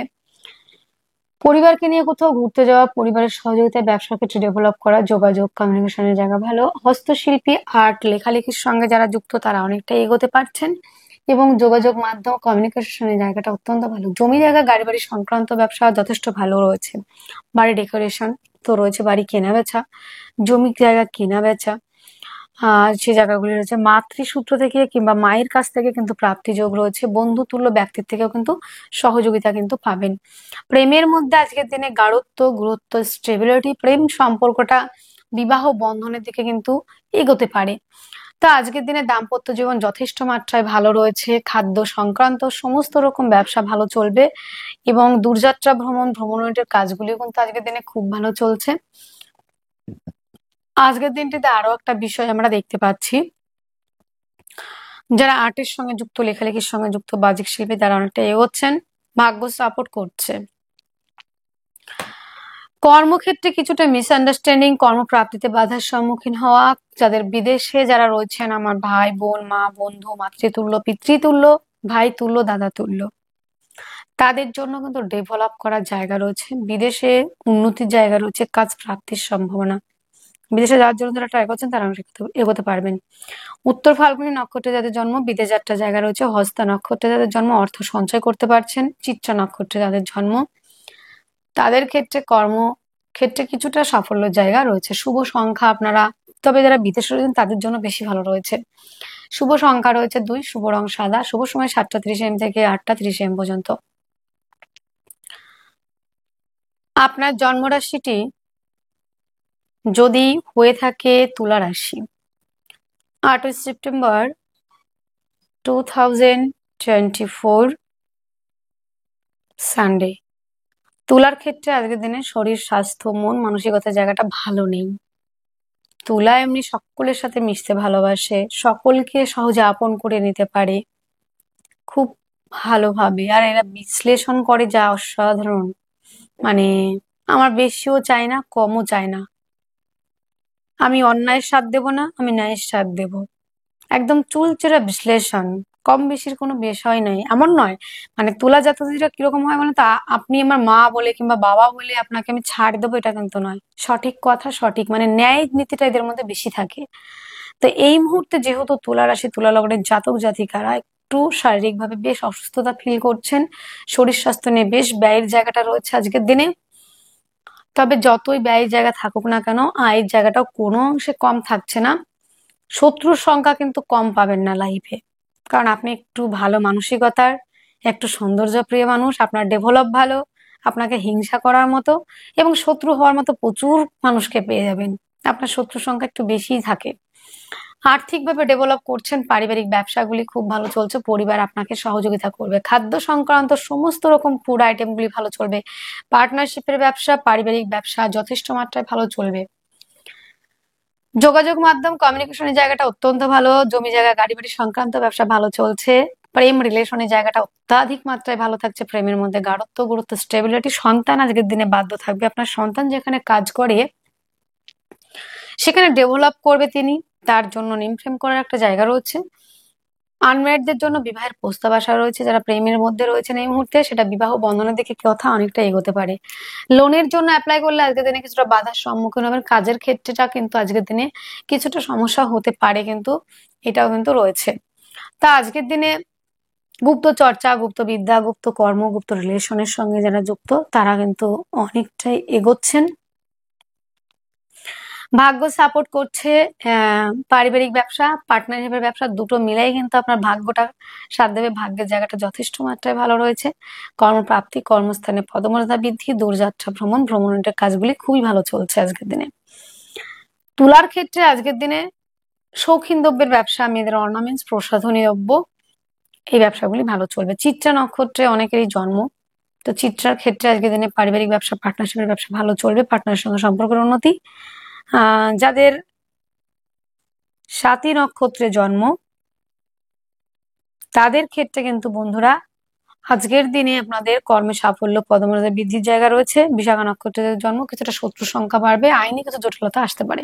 পরিবারকে নিয়ে কোথাও ঘুরতে যাওয়া, পরিবারের সহযোগিতায় ব্যবসার ক্ষেত্রে ডেভেলপ করা, যোগাযোগ কমিউনিকেশনের জায়গা ভালো। হস্তশিল্পী, আর্ট, লেখালেখির সঙ্গে যারা যুক্ত তারা অনেকটা এগোতে পারছেন, এবং যোগাযোগ মাধ্যম কমিউনিকেশনের জায়গাটা অত্যন্ত ভালো। জমি জায়গা গাড়ি বাড়ি সংক্রান্ত ব্যবসা যথেষ্ট ভালো রয়েছে। বাড়ি ডেকোরেশন তো রয়েছে, বাড়ি কেনা বেচা, জমি জায়গা কেনা বেচা, সে জায়গাগুলি রয়েছে। মাতৃসূত্র থেকে কিংবা মায়ের কাছ থেকে কিন্তু প্রাপ্তি যোগ রয়েছে, বন্ধুতুল্য ব্যক্তির থেকেও কিন্তু সহযোগিতা কিন্তু পাবেন। প্রেমের মধ্যে আজকের দিনে গাঢ়ত্ব গুরুত্ব স্টেবিলিটি, প্রেম সম্পর্কটা বিবাহ বন্ধনের দিকে কিন্তু এগোতে পারে। তা আজকের দিনে দাম্পত্য জীবন যথেষ্ট মাত্রায় ভালো রয়েছে, খাদ্য সংক্রান্ত সমস্ত রকম ব্যবসা ভালো চলবে, এবং দূরযাত্রা ভ্রমণের কাজগুলিও কিন্তু আজকের দিনে খুব ভালো চলছে। আজকের দিনটিতে আরো একটা বিষয় আমরা দেখতে পাচ্ছি, যারা আর্টের সঙ্গে যুক্ত, লেখালেখির সঙ্গে যুক্ত, বাহ্যিক শিল্পী তারা অনেকটা এগোচ্ছেন, ভাগ্য সাপোর্ট করছে। কর্মক্ষেত্রে কিছুটা মিসআন্ডারস্ট্যান্ডিং, কর্মপ্রাপ্তিতে বাধার সম্মুখীন হওয়া, যাদের বিদেশে যারা রয়েছেন, আমার ভাই বোন, মা বন্ধু, মাতৃতুল্য পিতৃতুল্য, ভাই তুল্য দাদা তুল্য, তাদের জন্য কিন্তু ডেভেলপ করার জায়গা রয়েছে, বিদেশে উন্নতির জায়গা রয়েছে, কাজ প্রাপ্তির সম্ভাবনা। বিদেশে যাওয়ার জন্য যারা ট্রাই করছেন তারা অনেক এগোতে পারবেন। উত্তর ফাল্গুনী নক্ষত্রে যাদের জন্ম, বিদেশ যাত্রার জায়গা রয়েছে। হস্তা নক্ষত্রে যাদের জন্ম, অর্থ সঞ্চয় করতে পারছেন। চিত্রা নক্ষত্রে যাদের জন্ম, তাদের ক্ষেত্রে কর্মক্ষেত্রে কিছুটা সাফল্যের জায়গা রয়েছে। শুভ সংখ্যা আপনারা, তবে যারা বিদেশে রয়েছেন তাদের জন্য বেশি ভালো রয়েছে। শুভ সংখ্যা রয়েছে 2, শুভ রং সাদা, শুভ সময় 7টা 30 AM থেকে 8টা 30 AM পর্যন্ত। আপনার জন্মরাশিটি যদি হয়ে থাকে তুলা রাশি, 8 সেপ্টেম্বর 2024 সানডে। তুলার ক্ষেত্রে আজকের দিনে শরীর, স্বাস্থ্য, মন মানসিকতার জায়গাটা ভালো নেই। তুলা এমনি সকলের সাথে মিশতে ভালোবাসে, সকলকে সহজে আপন করে নিতে পারে খুব ভালোভাবে, আর এরা বিশ্লেষণ করে যা অসাধারণ। মানে আমার বেশিও চাই না, কমও চাই না, আমি অন্যায়ের সাথ দেব না, আমি ন্যায়ের সাথ দেব। একদম চুলচেরা বিশ্লেষণ, কম বেশির কোনো বিষয় নাই, এমন নয়। মানে তুলা জাতকরা কিরকম হয় মানে, তা আপনি আমার মা বলে কিংবা বাবা বলে আপনাকে আমি ছাড় দেবো, এটা কিন্তু নয়। সঠিক কথা সঠিক, মানে ন্যায় নীতিটা এদের মধ্যে বেশি থাকে। তো এই মুহূর্তে যেহেতু তুলা রাশি, তুলা লগ্নের জাতক জাতিকারা একটু শারীরিকভাবে বেশ অসুস্থতা ফিল করছেন, শরীর স্বাস্থ্য নিয়ে বেশ ব্যয়ের জায়গাটা রয়েছে আজকের দিনে। তবে যতই ব্যয়ের জায়গা থাকুক না কেন, আয়ের জায়গাটাও কোনো অংশে কম থাকছে না। শত্রুর সংখ্যা কিন্তু কম পাবেন না লাইফে, কারণ আপনি একটু ভালো মানসিকতার, একটু সৌন্দর্য প্রিয় মানুষ, আপনার ডেভেলপ ভালো, আপনাকে হিংসা করার মতো এবং শত্রু হওয়ার মতো প্রচুর মানুষকে পেয়ে যাবেন। আপনার শত্রুর সংখ্যা একটু বেশিই থাকে। আর্থিকভাবে ডেভেলপ করছেন, পারিবারিক ব্যবসাগুলি খুব ভালো চলছে, পরিবার আপনাকে সহযোগিতা করবে, খাদ্য সংক্রান্ত সমস্ত রকম ফুড আইটেমগুলি ভালো চলবে, পার্টনারশিপের ব্যবসা, পারিবারিক ব্যবসা যথেষ্ট মাত্রায় ভালো চলবে। যোগাযোগ মাধ্যম, কমিউনিকেশনের জায়গাটা অত্যন্ত ভালো, জমি জায়গা গাড়ি বাড়ি সংক্রান্ত ব্যবসা ভালো চলছে, প্রেম রিলেশনের জায়গাটা অত্যাধিক মাত্রায় ভালো থাকছে, প্রেমের মধ্যে গাঢ়ত্ব, গুরুত্ব, স্টেবিলিটি। সন্তান আজকের দিনে বাধ্য থাকবে, আপনার সন্তান যেখানে কাজ করে সেখানে ডেভেলপ করবে তিনি, তার জন্য নিমফ্রেম করার একটা জায়গা রয়েছে। আনম্যারিডদের জন্য বিবাহের প্রস্তাব আসা রয়েছে, যারা প্রেমের মধ্যে রয়েছেন এই মুহূর্তে, সেটা বিবাহ বন্ধনের দিকে কথা অনেকটা এগোতে পারে। লোনের জন্য অ্যাপ্লাই করলে আজকের দিনে কিছুটা বাধার সম্মুখীন হবেন, কাজের ক্ষেত্রেটা কিন্তু আজকের দিনে কিছুটা সমস্যা হতে পারে, কিন্তু এটাও কিন্তু রয়েছে। তা আজকের দিনে গুপ্ত চর্চা, গুপ্ত বিদ্যা, গুপ্ত কর্ম, গুপ্ত রিলেশনের সঙ্গে যারা যুক্ত তারা কিন্তু অনেকটাই এগোচ্ছেন। ভাগ্য সাপোর্ট করছে। পারিবারিক ব্যবসা, পার্টনারশিপের ব্যবসা দুটো মিলাই কিন্তু আপনার ভাগ্যটা সাথ দেবে, ভাগ্যের জায়গাটা যথেষ্ট মাত্রায় ভালো রয়েছে। কর্মপ্রাপ্তি, কর্মস্থানে পদমর্যাদা বৃদ্ধি, দূরযাত্রা ভ্রমণ, ভ্রমণের কাজগুলি খুবই ভালো চলছে আজকের দিনে। তুলার ক্ষেত্রে আজকের দিনে শৌখিন দ্রব্যের ব্যবসা, মেয়েদের অর্নামেন্টস, প্রসাধনী দ্রব্য, এই ব্যবসাগুলি ভালো চলবে। চিত্রা নক্ষত্রে অনেকেরই জন্ম, তো চিত্রার ক্ষেত্রে আজকের দিনে পারিবারিক ব্যবসা, পার্টনারশিপের ব্যবসা ভালো চলবে, পার্টনারের সঙ্গে সম্পর্কের উন্নতি। যাদের স্বাতী নক্ষত্রে জন্ম তাদের ক্ষেত্রে কিন্তু বন্ধুরা আজকের দিনে আপনাদের কর্মে সাফল্য, পদমর্যাদা বৃদ্ধির জায়গা রয়েছে। বিশাখা নক্ষত্রের জন্ম, কিছুটা শত্রু সংখ্যা বাড়বে, আইনি কিছু জটিলতা আসতে পারে।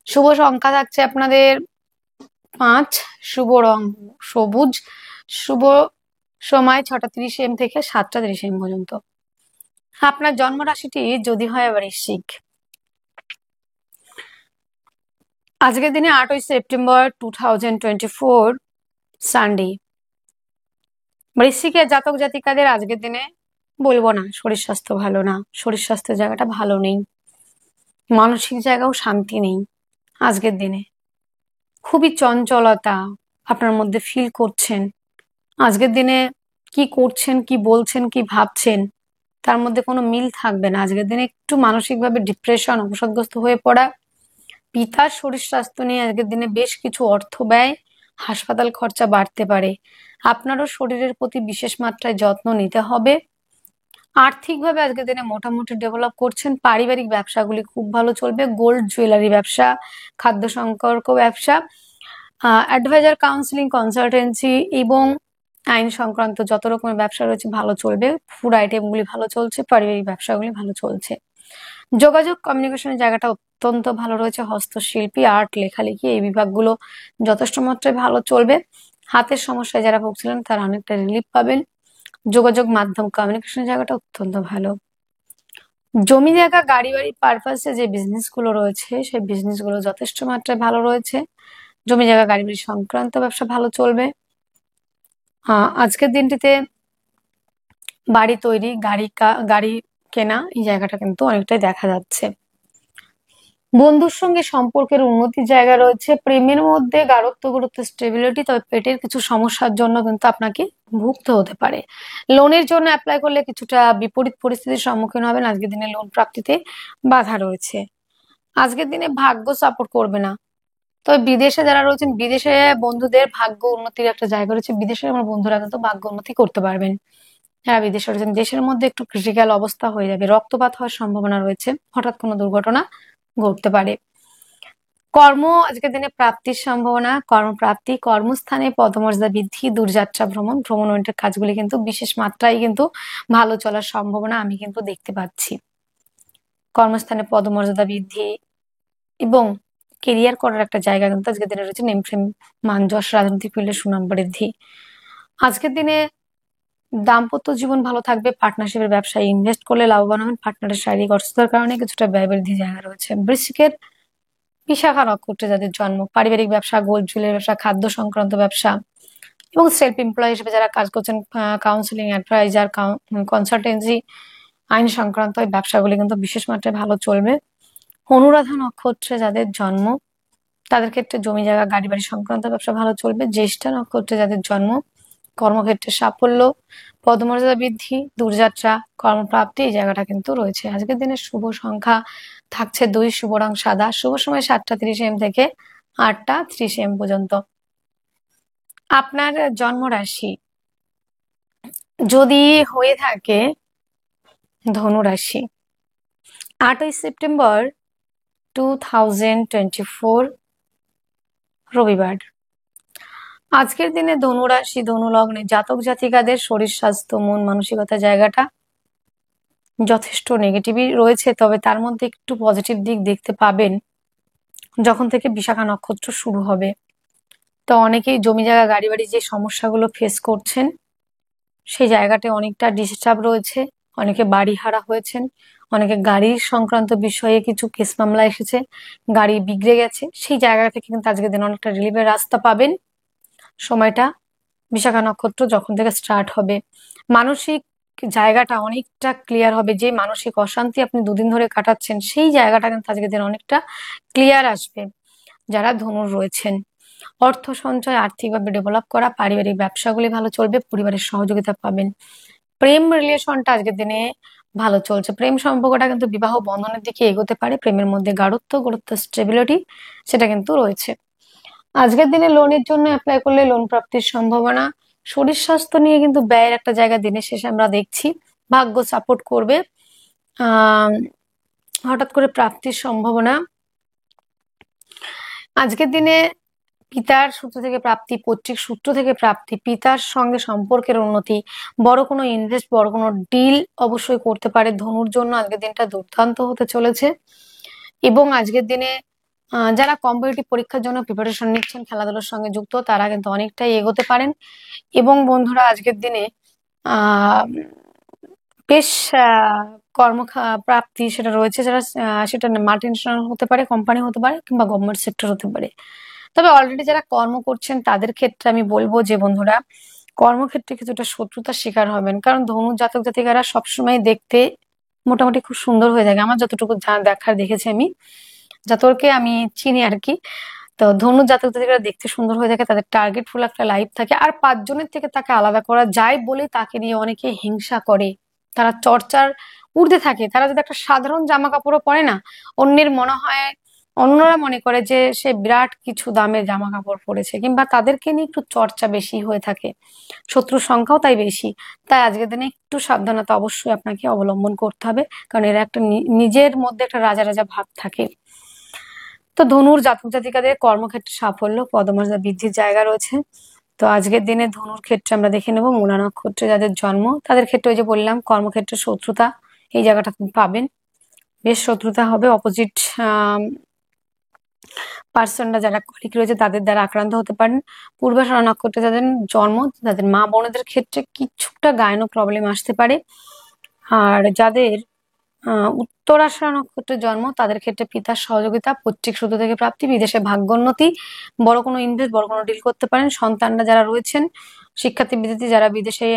শুভ সংখ্যা থাকছে আপনাদের 5, শুভ রং সবুজ, শুভ সময় 6:30 AM থেকে 7:30 AM পর্যন্ত। আপনার জন্ম রাশিটি যদি হয় আবার বৃশ্চিক, আজকের দিনে 8 সেপ্টেম্বর 2024 সানডে। বৃশ্চিকের জাতক জাতিকাদের আজকের দিনে বলবো না শরীর স্বাস্থ্য ভালো না, শরীর স্বাস্থ্যের জায়গাটা ভালো নেই, মানসিক জায়গাও শান্তি নেই। আজকের দিনে খুবই চঞ্চলতা আপনার মধ্যে ফিল করছেন। আজকের দিনে কি করছেন, কি বলছেন, কি ভাবছেন তার মধ্যে কোনো মিল থাকবে না। আজকের দিনে একটু মানসিকভাবে ডিপ্রেশন, অবসাদগ্রস্ত হয়ে পড়া, পিতার শরীর স্বাস্থ্য নিয়ে আজকের দিনে বেশ কিছু অর্থ ব্যয়, হাসপাতাল খরচা বাড়তে পারে। আপনারও শরীরের প্রতি বিশেষ মাত্রায় যত্ন নিতে হবে। আর্থিকভাবে আজকের দিনে মোটামুটি ডেভেলপ করছেন, পারিবারিক ব্যবসাগুলি খুব ভালো চলবে, গোল্ড জুয়েলারি ব্যবসা, খাদ্য সম্পর্ক ব্যবসা, অ্যাডভাইজার, কাউন্সিলিং, কনসালটেন্সি এবং আইন সংক্রান্ত যত রকমের ব্যবসা রয়েছে ভালো চলবে। ফুড আইটেমগুলি ভালো চলছে, পারিবারিক ব্যবসাগুলি ভালো চলছে। যোগাযোগ কমিউনিকেশনের জায়গাটা অত্যন্ত ভালো রয়েছে, হস্তশিল্পী, আর্ট, লেখালেখি এই বিভাগগুলো যথেষ্ট মাত্রায় ভালো চলবে। হাতের সমস্যায় যারা ভুগছিলেন তারা অনেকটা রিলিফ পাবেন। যোগাযোগ মাধ্যম, কমিউনিকেশনের জায়গাটা অত্যন্ত ভালো। জমি জায়গা গাড়ি বাড়ি পারপাসে যে বিজনেস গুলো রয়েছে সেই বিজনেস গুলো যথেষ্ট মাত্রায় ভালো রয়েছে। জমি জায়গা গাড়ি বাড়ি সংক্রান্ত ব্যবসা ভালো চলবে। আজকের দিনটিতে বাড়ি তৈরি, গাড়ি কেনা এই জায়গাটা কিন্তু অনেকটাই দেখা যাচ্ছে। বন্ধুর সঙ্গে সম্পর্কের উন্নতির জায়গা রয়েছে, প্রেমের মধ্যে গাঢ়ত্ব, গুরুত্ব, স্টেবিলিটি, তবে পেটের কিছু সমস্যার জন্য কিন্তু আপনাকে ভুগতে হতে পারে। লোনের জন্য অ্যাপ্লাই করলে কিছুটা বিপরীত পরিস্থিতির সম্মুখীন হবেন, আজকের দিনে লোন প্রাপ্তিতে বাধা রয়েছে। আজকের দিনে ভাগ্য সাপোর্ট করবে না। তবে বিদেশে যারা রয়েছেন, বিদেশে বন্ধুদের ভাগ্য উন্নতির একটা জায়গা রয়েছে, বিদেশে আমার বন্ধুরা কিন্তু ভাগ্য উন্নতি করতে পারবেন। যারা বিদেশে রয়েছেন, দেশের মধ্যে একটু ক্রিটিক্যাল অবস্থা হয়ে যাবে, রক্তপাত হওয়ার সম্ভাবনা রয়েছে, হঠাৎ কোনো দুর্ঘটনা ঘটতে পারে। কর্ম আজকের দিনে প্রাপ্তির সম্ভাবনা, কর্মপ্রাপ্তি, কর্মস্থানে পদমর্যাদা বৃদ্ধি, দূরযাত্রা ভ্রমণ, ভ্রমণ ওরিয়েন্টেড কাজগুলি কিন্তু বিশেষ মাত্রায় কিন্তু ভালো চলার সম্ভাবনা আমি কিন্তু দেখতে পাচ্ছি। কর্মস্থানে পদমর্যাদা বৃদ্ধি এবং কেরিয়ার করার একটা জায়গা কিন্তু আজকের দিনে রয়েছে। নেম ফেম, মান যশ, রাজনৈতিক ফিল্ডে সুনাম বৃদ্ধি। আজকের দিনে দাম্পত্য জীবন ভালো থাকবে, পার্টনারশিপের ব্যবসায় ইনভেস্ট করলে লাভবান হবেন, পার্টনারের শারীরিক অসুস্থতার কারণে কিছুটা ব্যয় বৃদ্ধি জায়গা রয়েছে। বৃশ্চিকের বিশাখা নক্ষত্রে যাদের জন্ম, পারিবারিক ব্যবসা, গোল্ড জুয়েলারি ব্যবসা, খাদ্য সংক্রান্ত ব্যবসা এবং সেলফ এমপ্লয় হিসেবে যারা কাজ করছেন, কাউন্সিলিং, অ্যাডভাইজার, কনসালটেন্সি, আইন সংক্রান্ত এই ব্যবসাগুলি কিন্তু বিশেষ মাত্রায় ভালো চলবে। অনুরাধা নক্ষত্রে যাদের জন্ম তাদের ক্ষেত্রে জমি জায়গা, গাড়ি বাড়ি সংক্রান্ত ব্যবসা ভালো চলবে। জ্যেষ্ঠা নক্ষত্রে যাদের জন্ম, কর্মক্ষেত্রে সাফল্য, পদমর্যাদা বৃদ্ধি, দূরযাত্রা, কর্মপ্রাপ্তি এই জায়গাটা কিন্তু রয়েছে। আজকের দিনের শুভ সংখ্যা থাকছে 2, শুভ রং সাদা, শুভ সময় 7টা 30 AM থেকে 8টা 30 AM পর্যন্ত। আপনার জন্ম রাশি যদি হয়ে থাকে ধনু রাশি, 8ই সেপ্টেম্বর 2024 রবিবার। আজকের দিনে ধনু রাশি, ধনু লগ্নে জাতক জাতিকাদের শরীর স্বাস্থ্য, মন মানসিকতা জায়গাটা যথেষ্ট নেগেটিভই রয়েছে, তবে তার মধ্যে একটু পজিটিভ দিক দেখতে পাবেন যখন থেকে বিশাখা নক্ষত্র শুরু হবে। তো অনেকেই জমি জায়গা, গাড়ি বাড়ি যে সমস্যাগুলো ফেস করছেন সেই জায়গাটা অনেকটা ডিস্টার্ব রয়েছে, অনেকে বাড়ি হারা হয়েছেন, অনেকে গাড়ির সংক্রান্ত বিষয়ে কিছু কেস মামলা এসেছে, গাড়ি বিগড়ে গেছে, সেই জায়গা থেকে কিন্তু আজকের দিন অনেকটা রিলিফের রাস্তা পাবেন। সময়টা বিশাখা নক্ষত্র যখন থেকে স্টার্ট হবে, মানসিক জায়গাটা অনেকটা ক্লিয়ার হবে। যে মানসিক অশান্তি আপনি দুদিন ধরে কাটাচ্ছেন সেই জায়গাটা কিন্তু আজকের দিন অনেকটা ক্লিয়ার আসবে। যারা ধনুর রয়েছেন, অর্থ সঞ্চয়, আর্থিকভাবে ডেভেলপ করা, পারিবারিক ব্যবসাগুলি ভালো চলবে, পরিবারের সহযোগিতা পাবেন। প্রেম রিলেশনটা আজকের দিনে ভালো চলছে, প্রেম সম্পর্কটা কিন্তু বিবাহ বন্ধনের দিকে এগোতে পারে, প্রেমের মধ্যে গাঢ়ত্ব, গুরুত্ব, স্টেবিলিটি সেটা কিন্তু রয়েছে। আজকের দিনে লোনের জন্য অ্যাপ্লাই করলে লোন প্রাপ্তির সম্ভাবনা। শরীর স্বাস্থ্য নিয়ে কিন্তু ব্যয়ের একটা জায়গা দিনের শেষে আমরা দেখছি, ভাগ্য সাপোর্ট করবে। আহ হঠাৎ করে প্রাপ্তির সম্ভাবনা। আজকের দিনে পিতার সূত্র থেকে প্রাপ্তি, পৈতৃক সূত্র থেকে প্রাপ্তি, পিতার সঙ্গে সম্পর্কের উন্নতি, বড় কোনো ইনভেস্ট, বড় কোনো ডিল অবশ্যই করতে পারে ধনুর জন্য। আজকের দিনটা দুর্দান্ত হতে চলেছে। এবং আজকের দিনে যারা কম্পিটিটিভ পরীক্ষার জন্য প্রিপারেশন নিচ্ছেন, খেলাধুলার সঙ্গে যুক্ত, তারা কিন্তু অনেকটাই এগোতে পারেন। এবং বন্ধুরা আজকের দিনে আহ বেশ কর্ম প্রাপ্তি সেটা রয়েছে, যারা সেটা মাল্টিন্যাশনাল হতে পারে, কোম্পানি হতে পারে, কিংবা গভর্নমেন্ট সেক্টর হতে পারে। তবে অলরেডি যারা কর্ম করছেন তাদের ক্ষেত্রে আমি বলবো যে বন্ধুরা কর্মক্ষেত্রে কিছুটা শত্রুতার শিকার হবেন, কারণ ধনু জাতক জাতিকারা সবসময় দেখতে মোটামুটি খুব সুন্দর হয়ে থাকে। আমার যতটুকু দেখার দেখেছি, আমি যতকে আমি চিনি আর কি। তো ধনু জাতক জাতিকারা দেখতে সুন্দর হয়ে থাকে, তাদের টার্গেটফুল একটা লাইফ থাকে, আর 5 জনের থেকে তাকে আলাদা করা যায় বলে তাকে নিয়ে অনেকে হিংসা করে, তারা চর্চার ঊর্ধ্বে থাকে। তারা যদি একটা সাধারণ জামা কাপড়ও পরে না, অন্যের মনে হয়, অন্যরা মনে করে যে সে বিরাট কিছু দামের জামা কাপড় পরেছে, কিংবা তাদেরকে নিয়ে একটু চর্চা বেশি হয়ে থাকে, শত্রুর সংখ্যাও তাই বেশি। তাই আজকের দিনে একটু সাবধানতা অবশ্যই আপনাকে অবলম্বন করতে হবে, কারণ এরা একটা নিজের মধ্যে একটা রাজা রাজা ভাব থাকে। তো ধনুর জাতক জাতিকাদের কর্মক্ষেত্রে সাফল্য, পদমর্যাদা বৃদ্ধির জায়গা রয়েছে। তো আজকের দিনে ধনুর ক্ষেত্রে আমরা দেখে নেব মূলা নক্ষত্রে যাদের জন্ম, তাদের ক্ষেত্রে ওই যে বললাম কর্মক্ষেত্রে শত্রুতা এই জায়গাটা পাবেন, বেশ শত্রুতা হবে। অপোজিট পার্সনরা যারা কলিগ রয়েছে তাদের দ্বারা আক্রান্ত হতে পারেন। পূর্বাষাঢ়া নক্ষত্রে যাদের জন্ম, তাদের মা বোনেদের ক্ষেত্রে কিছুটা গায়ন প্রবলেম আসতে পারে। আর যাদের উত্তরাষাঢ়া নক্ষত্রের জন্ম, তাদের ক্ষেত্রে পিতার সহযোগিতা, পৈতৃক সূত্র থেকে প্রাপ্তি, বিদেশে ভাগ্যোন্নতি, বড় কোনো ইনভেস্ট, বড় কোনো ডিল করতে পারেন। সন্তানরা যারা রয়েছেন, শিক্ষার্থী বিদ্যার্থী যারা বিদেশে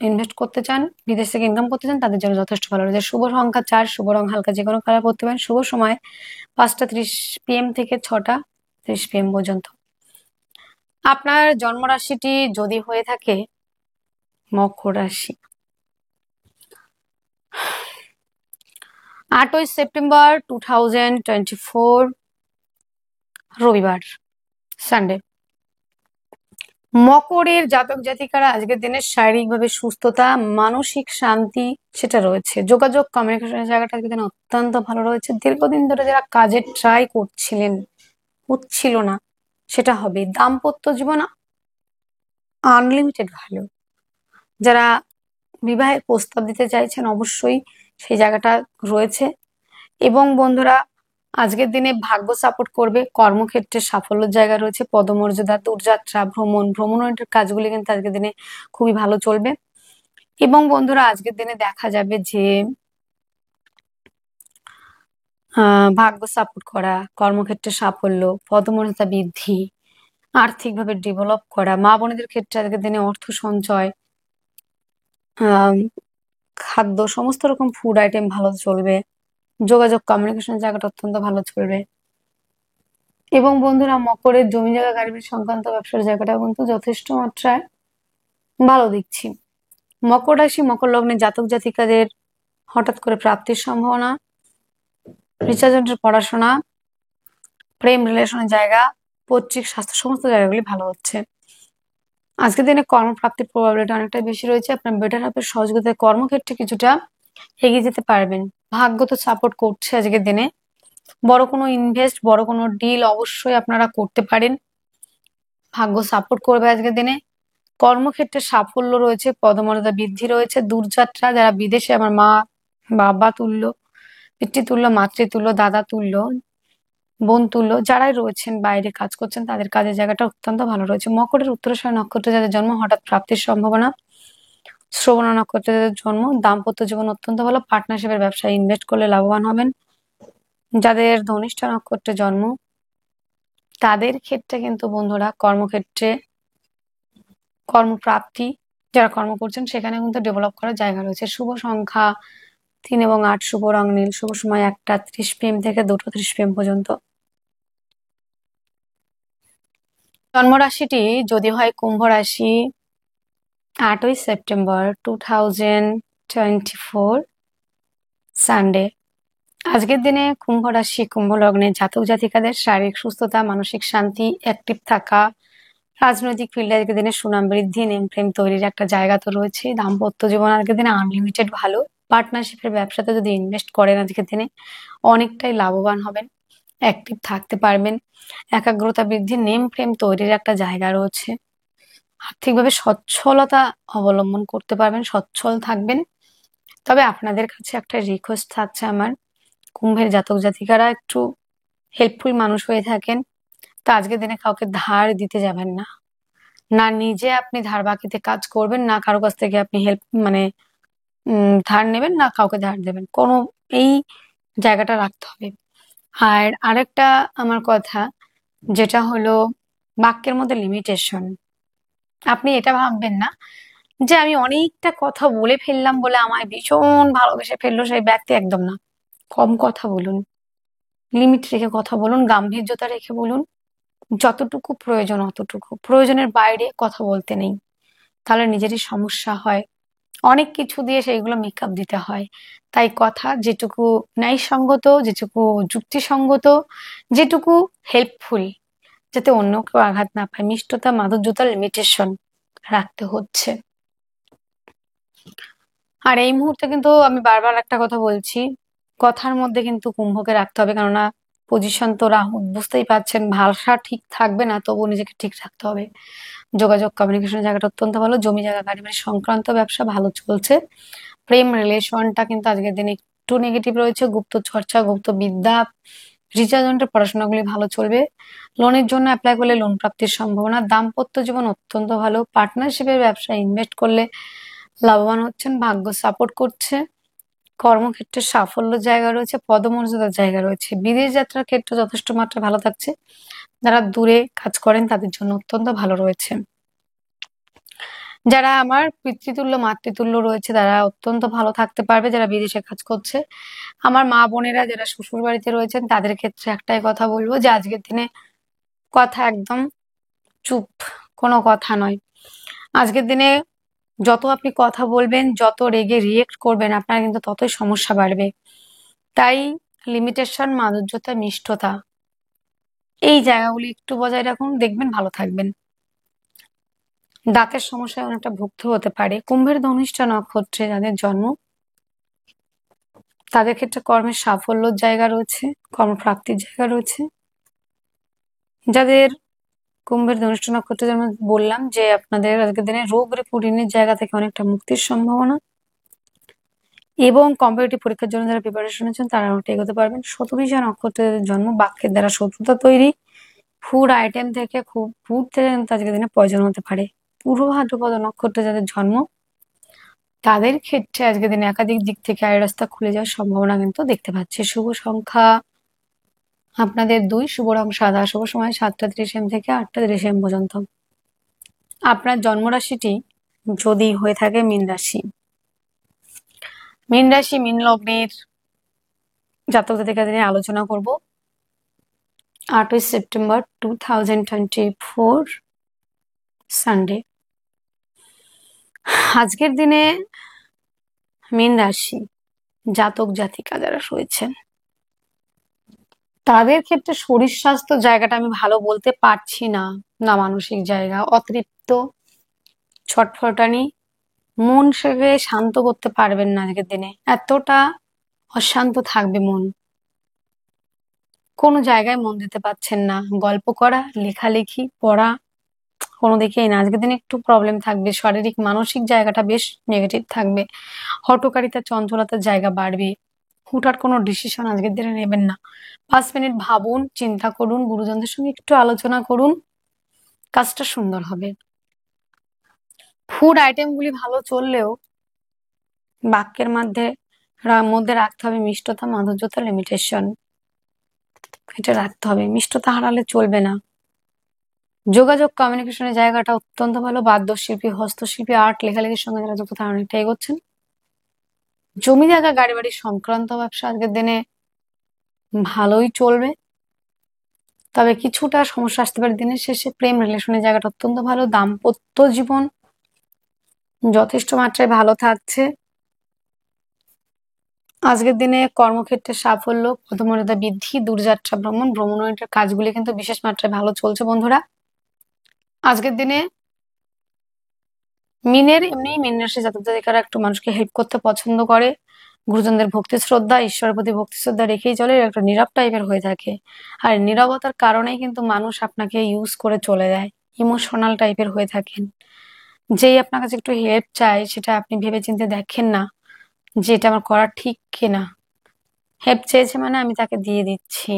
ইনভেস্ট করতে চান, বিদেশ থেকে ইনকাম করতে চান, তাদের জন্য যথেষ্ট ভালো রয়েছে। শুভ সংখ্যা 4, শুভ রং হালকা যে কোনো কালার পড়তে পারেন। শুভ সময় 5টা 30 PM থেকে 6টা 30 PM পর্যন্ত। আপনার জন্ম রাশিটি যদি হয়ে থাকে মকর রাশি, 8ই সেপ্টেম্বর 2024 রবিবার, সানডে। মকরের জাতক জাতিকারা আজকের দিনে শারীরিকভাবে সুস্থতা, মানসিক শান্তি সেটা রয়েছে। যোগাযোগ কমিউনিকেশনের জায়গাটা আজকের দিনে অত্যন্ত ভালো রয়েছে। দীর্ঘদিন ধরে যারা কাজের ট্রাই করছিলেন, হচ্ছিল না, সেটা হবে। দাম্পত্য জীবন আনলিমিটেড ভালো। যারা বিবাহের প্রস্তাব দিতে চাইছেন অবশ্যই সেই জায়গাটা রয়েছে। এবং বন্ধুরা, আজকের দিনে ভাগ্য সাপোর্ট করবে, কর্মক্ষেত্রে সাফল্যের জায়গা রয়েছে, পদমর্যাদা, দূরযাত্রা, ভ্রমণের কাজগুলি কিন্তু আজকের দিনে খুবই ভালো চলবে। এবং বন্ধুরা, আজকের দিনে দেখা যাবে যে ভাগ্য সাপোর্ট করা, কর্মক্ষেত্রে সাফল্য, পদমর্যাদা বৃদ্ধি, আর্থিকভাবে ডেভেলপ করা, মা বোনেদের ক্ষেত্রে আজকের দিনে অর্থ সঞ্চয়, খাদ্য, সমস্ত রকম ফুড আইটেম ভালো চলবে। যোগাযোগ কমিউনিকেশনের জায়গাটা অত্যন্ত ভালো চলবে। এবং বন্ধুরা, মকরের জমি জায়গা গাড়ি বাড়ি সংক্রান্ত ব্যবসার জায়গাটা কিন্তু যথেষ্ট মাত্রায় ভালো দেখছি। মকর রাশি, মকর লগ্নে জাতক জাতিকাদের হঠাৎ করে প্রাপ্তির সম্ভাবনা, রিচার্জেন্টের পড়াশোনা, প্রেম রিলেশনের জায়গা, পৈতৃক স্বাস্থ্য, সমস্ত জায়গাগুলি ভালো হচ্ছে। আজকের দিনে কর্মপ্রাপ্তির প্রবাবিলিটি অনেকটা বেশি রয়েছে। আপনার বেটার হাফের সহযোগিতায় কর্মক্ষেত্রে কিছুটা এগিয়ে যেতে পারবেন। ভাগ্য তো সাপোর্ট করছে আজকের দিনে। বড় কোনো ইনভেস্ট, বড় কোনো ডিল অবশ্যই আপনারা করতে পারেন। ভাগ্য সাপোর্ট করবে আজকের দিনে। কর্মক্ষেত্রে সাফল্য রয়েছে, পদমর্যাদা বৃদ্ধি রয়েছে। দূরযাত্রা, যারা বিদেশে, আমার মা বাবা তুল্য, পিতৃতুল্য, মাতৃতুল্য, দাদা তুল্য, বোন তুল্য যারাই রয়েছেন বাইরে কাজ করছেন, তাদের কাজের জায়গাটা অত্যন্ত ভালো রয়েছে। মকরের উত্তরাষাঢ় নক্ষত্রে যাদের জন্ম, হঠাৎ প্রাপ্তির সম্ভাবনা। শ্রবণা নক্ষত্রে যাদের জন্ম, দাম্পত্য জীবন অত্যন্ত ভালো। পার্টনারশিপের ব্যবসায় ইনভেস্ট করলে লাভবান হবেন। যাদের ধনিষ্ঠা নক্ষত্রে জন্ম, তাদের ক্ষেত্রে কিন্তু বন্ধুরা কর্মক্ষেত্রে কর্মপ্রাপ্তি, যারা কর্ম করছেন সেখানে কিন্তু ডেভেলপ করার জায়গা রয়েছে। শুভ সংখ্যা 3 এবং 8, শুভ রং নীল, শুভ সময় 1টা 30 PM থেকে 2টা 30 PM পর্যন্ত। জন্মরাশিটি যদি হয় কুম্ভ রাশি, 8ই সেপ্টেম্বর 2024 সানডে। আজকের দিনে কুম্ভ রাশি, কুম্ভ লগ্নে জাতক জাতিকাদের শারীরিক সুস্থতা, মানসিক শান্তি, অ্যাক্টিভ থাকা, রাজনৈতিক ফিল্ডে আজকের দিনে সুনাম বৃদ্ধি, নেম ফ্রেম তৈরির একটা জায়গা তো রয়েছে। দাম্পত্য জীবন আজকের দিনে আনলিমিটেড ভালো। পার্টনারশিপের ব্যবসাতে যদি ইনভেস্ট করেন আজকের দিনে অনেকটাই লাভবান হবেন, অ্যাক্টিভ থাকতে পারবেন। একাগ্রতা বৃদ্ধি, নেম ফ্রেম তৈরির একটা জায়গা রয়েছে। আর্থিকভাবে সচ্ছলতা অবলম্বন করতে পারবেন, সচ্ছল থাকবেন। তবে আপনাদের কাছে একটা রিকোয়েস্ট থাকছে আমার, কুম্ভের জাতক জাতিকারা একটু হেল্পফুল মানুষ হয়ে থাকেন, তো আজকের দিনে কাউকে ধার দিতে যাবেন না। না নিজে আপনি ধার বাকিতে কাজ করবেন, না কারো কাছ থেকে আপনি হেল্প মানে ধার নেবেন, না কাউকে ধার দেবেন। কোনো এই জায়গাটা রাখতে হবে। আর আরেকটা আমার কথা, যেটা হলো বাক্যের মধ্যে লিমিটেশন। আপনি এটা ভাববেন না যে আমি অনেকটা কথা বলে ফেললাম বলে আমায় ভীষণ ভালোবেসে ফেললো সেই ব্যক্তি, একদম না। কম কথা বলুন, লিমিট রেখে কথা বলুন, গাম্ভীর্যতা রেখে বলুন। যতটুকু প্রয়োজন অতটুকু, প্রয়োজনের বাইরে কথা বলতে নেই, তাহলে নিজেরই সমস্যা হয়। অনেক কিছু দিয়ে সেইগুলো মেকআপ দিতে হয়। তাই কথা যেটুকু ন্যায়সঙ্গত, যেটুকু যুক্তিসঙ্গত, যেটুকু হেল্পফুল, যাতে অন্য কেউ আঘাত না পায়, মিষ্টতা মাধুর্যতা লিমিটেশন রাখতে হচ্ছে। আর এই মুহূর্তে কিন্তু আমি বারবার একটা কথা বলছি, কথার মধ্যে কিন্তু কুম্ভকে রাখতে হবে, কেননা পজিশন তো রাহু, বুঝতেই পারছেন। ভাষা ঠিক থাকবে না, তবু নিজেকে ঠিক রাখতে হবে। যোগাযোগ কমিউনিকেশন জায়গাটা অত্যন্ত ভালো। জমি জায়গা গাড়ি বাড়ি সংক্রান্ত ব্যবসা ভালো চলছে। প্রেম রিলেশনটা কিন্তু আজকের দিনে একটু নেগেটিভ রয়েছে। গুপ্ত চর্চা, গুপ্ত বিদ্যা, রিচার্জেন্টের পড়াশোনাগুলি ভালো চলবে। লোনের জন্য অ্যাপ্লাই করলে লোন প্রাপ্তির সম্ভাবনা। দাম্পত্য জীবন অত্যন্ত ভালো। পার্টনারশিপের ব্যবসায় ইনভেস্ট করলে লাভবান হচ্ছেন, ভাগ্য সাপোর্ট করছে। কর্মক্ষেত্রে সাফল্যের জায়গা রয়েছে, পদমর্যাদার জায়গা রয়েছে। বিদেশ যাত্রার ক্ষেত্রে যথেষ্ট মাত্রা ভালো থাকছে। যারা দূরে কাজ করেন তাদের জন্য অত্যন্ত ভালো রয়েছে। যারা আমার পিতৃতুল্য মাতৃতুল্য রয়েছে তারা অত্যন্ত ভালো থাকতে পারবে, যারা বিদেশে কাজ করছে। আমার মা বোনেরা যারা শ্বশুর বাড়িতে রয়েছেন তাদের ক্ষেত্রে একটাই কথা বলবো, যে আজকের দিনে কথা একদম চুপ, কোনো কথা নয়। আজকের দিনে যত আপনি কথা বলবেন, যত রেগে রিয়েক্ট করবেন, আপনার কিন্তু ততই সমস্যা বাড়বে। তাই লিমিটেশন, মাধুর্যতা, মিষ্টতা, এই জায়গাগুলি একটু বজায় রাখুন, দেখবেন ভালো থাকবেন। দাঁতের সমস্যায় অনেকটা ভুগতে হতে পারে। কুম্ভের ধনিষ্ঠা নক্ষত্রে যাদের জন্ম, তাদের ক্ষেত্রে কর্মের সাফল্যের জায়গা রয়েছে, কর্মপ্রাপ্তির জায়গা রয়েছে। যাদের কুম্ভের ধনিষ্ঠা নক্ষত্রে জন্ম, বললাম যে আপনাদের আজকের দিনে রোগ ঋণের জায়গা থেকে অনেকটা মুক্তির সম্ভাবনা, এবং কম্পিটিটিভ পরীক্ষার জন্য যারা প্রিপারেশন নিচ্ছেন তারা অনেকটা এগোতে পারবেন। শতভিষা নক্ষত্রের জন্ম, বাক্যের দ্বারা শত্রুতা তৈরি, ফুড আইটেম থেকে ফুড থেকে কিন্তু আজকের দিনে পয়জন হতে পারে। পূর্ব ভাদ্রপদ নক্ষত্রে যাদের জন্ম, তাদের ক্ষেত্রে আজকের দিনে একাধিক দিক থেকে আয় রাস্তা খুলে যাওয়ার সম্ভাবনা কিন্তু দেখতে পাচ্ছি। শুভ সংখ্যা আপনাদের 2, শুভ রং সাদা, শুভ সময় 7:30 AM থেকে 8:30 AM পর্যন্ত। আপনার জন্মরাশিটি যদি হয়ে থাকে মীন রাশি, মীন রাশি মীন লগ্নের জাতকদের থেকে দিনে আলোচনা করব 8ই সেপ্টেম্বর 2024 সানডে। আজকের দিনে মীন রাশি জাতক জাতিকা যারা রয়েছেন, তাদের ক্ষেত্রে শরীর স্বাস্থ্য জায়গাটা আমি ভালো বলতে পারছি না। না মানসিক জায়গা অতৃপ্ত, ছটফটানি, মন সেকে শান্ত করতে পারবেন না। আজকের দিনে এতটা অশান্ত থাকবে মন, কোনো জায়গায় মন দিতে পারছেন না। গল্প করা, লেখালেখি, পড়া কোনো দিকেই না। আজকের দিনে একটু প্রবলেম থাকবে। শারীরিক মানসিক জায়গাটা বেশ নেগেটিভ থাকবে। হঠকারিতা, চঞ্চলতার জায়গা বাড়বে। হুটহাট কোনো ডিসিশন আজকের দিনে নেবেন না। 5 মিনিট ভাবুন, চিন্তা করুন, গুরুজনদের সঙ্গে একটু আলোচনা করুন, কাজটা সুন্দর হবে। ফুড আইটেমগুলি ভালো চললেও বাক্যের মধ্যে রাখতে হবে মিষ্টতা, মাধুর্যতা, লিমিটেশন, এটা রাখতে হবে। মিষ্টতা হারালে চলবে না। যোগাযোগ, কমিউনিকেশনের জায়গাটা অত্যন্ত ভালো। বাদ্যশিল্পী, হস্তশিল্পী, আর্ট, লেখালেখির সঙ্গে যারা যুক্ত তারা অনেকটা এগোচ্ছেন। জমি জায়গা, গাড়ি বাড়ি সংক্রান্ত ব্যবসা আজকের দিনে ভালোই চলবে, তবে কিছুটা সমস্যা আসতে পারে দিনের শেষে। প্রেম রিলেশনের জায়গাটা অত্যন্ত ভালো। দাম্পত্য জীবন যথেষ্ট মাত্রায় ভালো থাকছে। আজকের দিনে কর্মক্ষেত্রে সাফল্য, পদমর্যাদা বৃদ্ধি, দূরযাত্রা ভ্রমণের কাজগুলি কিন্তু বিশেষ মাত্রায় ভালো চলছে বন্ধুরা। আজকের দিনে মীন রাশি জাতক জাতিকারা একটু মানুষকে হেল্প করতে পছন্দ করে, গুরুজনদের ভক্তি শ্রদ্ধা, ঈশ্বরের প্রতি ভক্তি শ্রদ্ধা রেখেই চলে, একটা নীরব টাইপের হয়ে থাকে। আর নীরবতার কারণেই কিন্তু মানুষ আপনাকে ইউজ করে চলে যায়, ইমোশনাল টাইপের হয়ে থাকেন। যেই আপনার কাছে একটু হেল্প চায় সেটা আপনি ভেবেচিন্তে দেখেন না যে এটা আমার করা ঠিক কিনা। হেল্প চেয়েছে মানে আমি তাকে দিয়ে দিচ্ছি,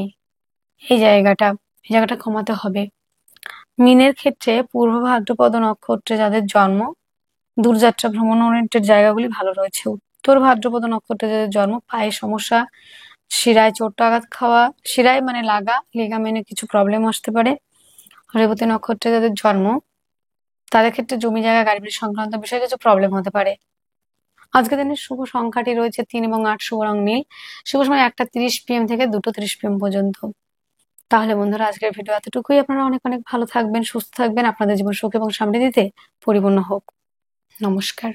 এই জায়গাটা কমাতে হবে। মীনের ক্ষেত্রে পূর্ব ভাদ্রপদ নক্ষত্রে যাদের জন্ম, দূরযাত্রা ভ্রমণ ওরিয়েন্টেড জায়গাগুলি ভালো রয়েছে। উত্তর ভাদ্রপদ নক্ষত্রে যাদের জন্ম, পায়ে সমস্যা, শিরায় চোট আঘাত খাওয়া, শিরায় মানে লিগামেন্টে কিছু প্রবলেম আসতে পারে। রেবতী নক্ষত্রে যাদের জন্ম, তাদের ক্ষেত্রে জমি জায়গা, গাড়ি বাড়ি সংক্রান্ত বিষয়ে কিছু প্রবলেম হতে পারে। আজকের দিনের শুভ সংখ্যাটি রয়েছে 3 এবং 8, শুভ রং নীল, শুভ সময় 1:30 PM থেকে 2:30 PM পর্যন্ত। তাহলে বন্ধুরা আজকের ভিডিও এতটুকুই। আপনারা অনেক অনেক ভালো থাকবেন, সুস্থ থাকবেন, আপনাদের জীবন সুখ এবং সমৃদ্ধিতে পরিপূর্ণ হোক। নমস্কার।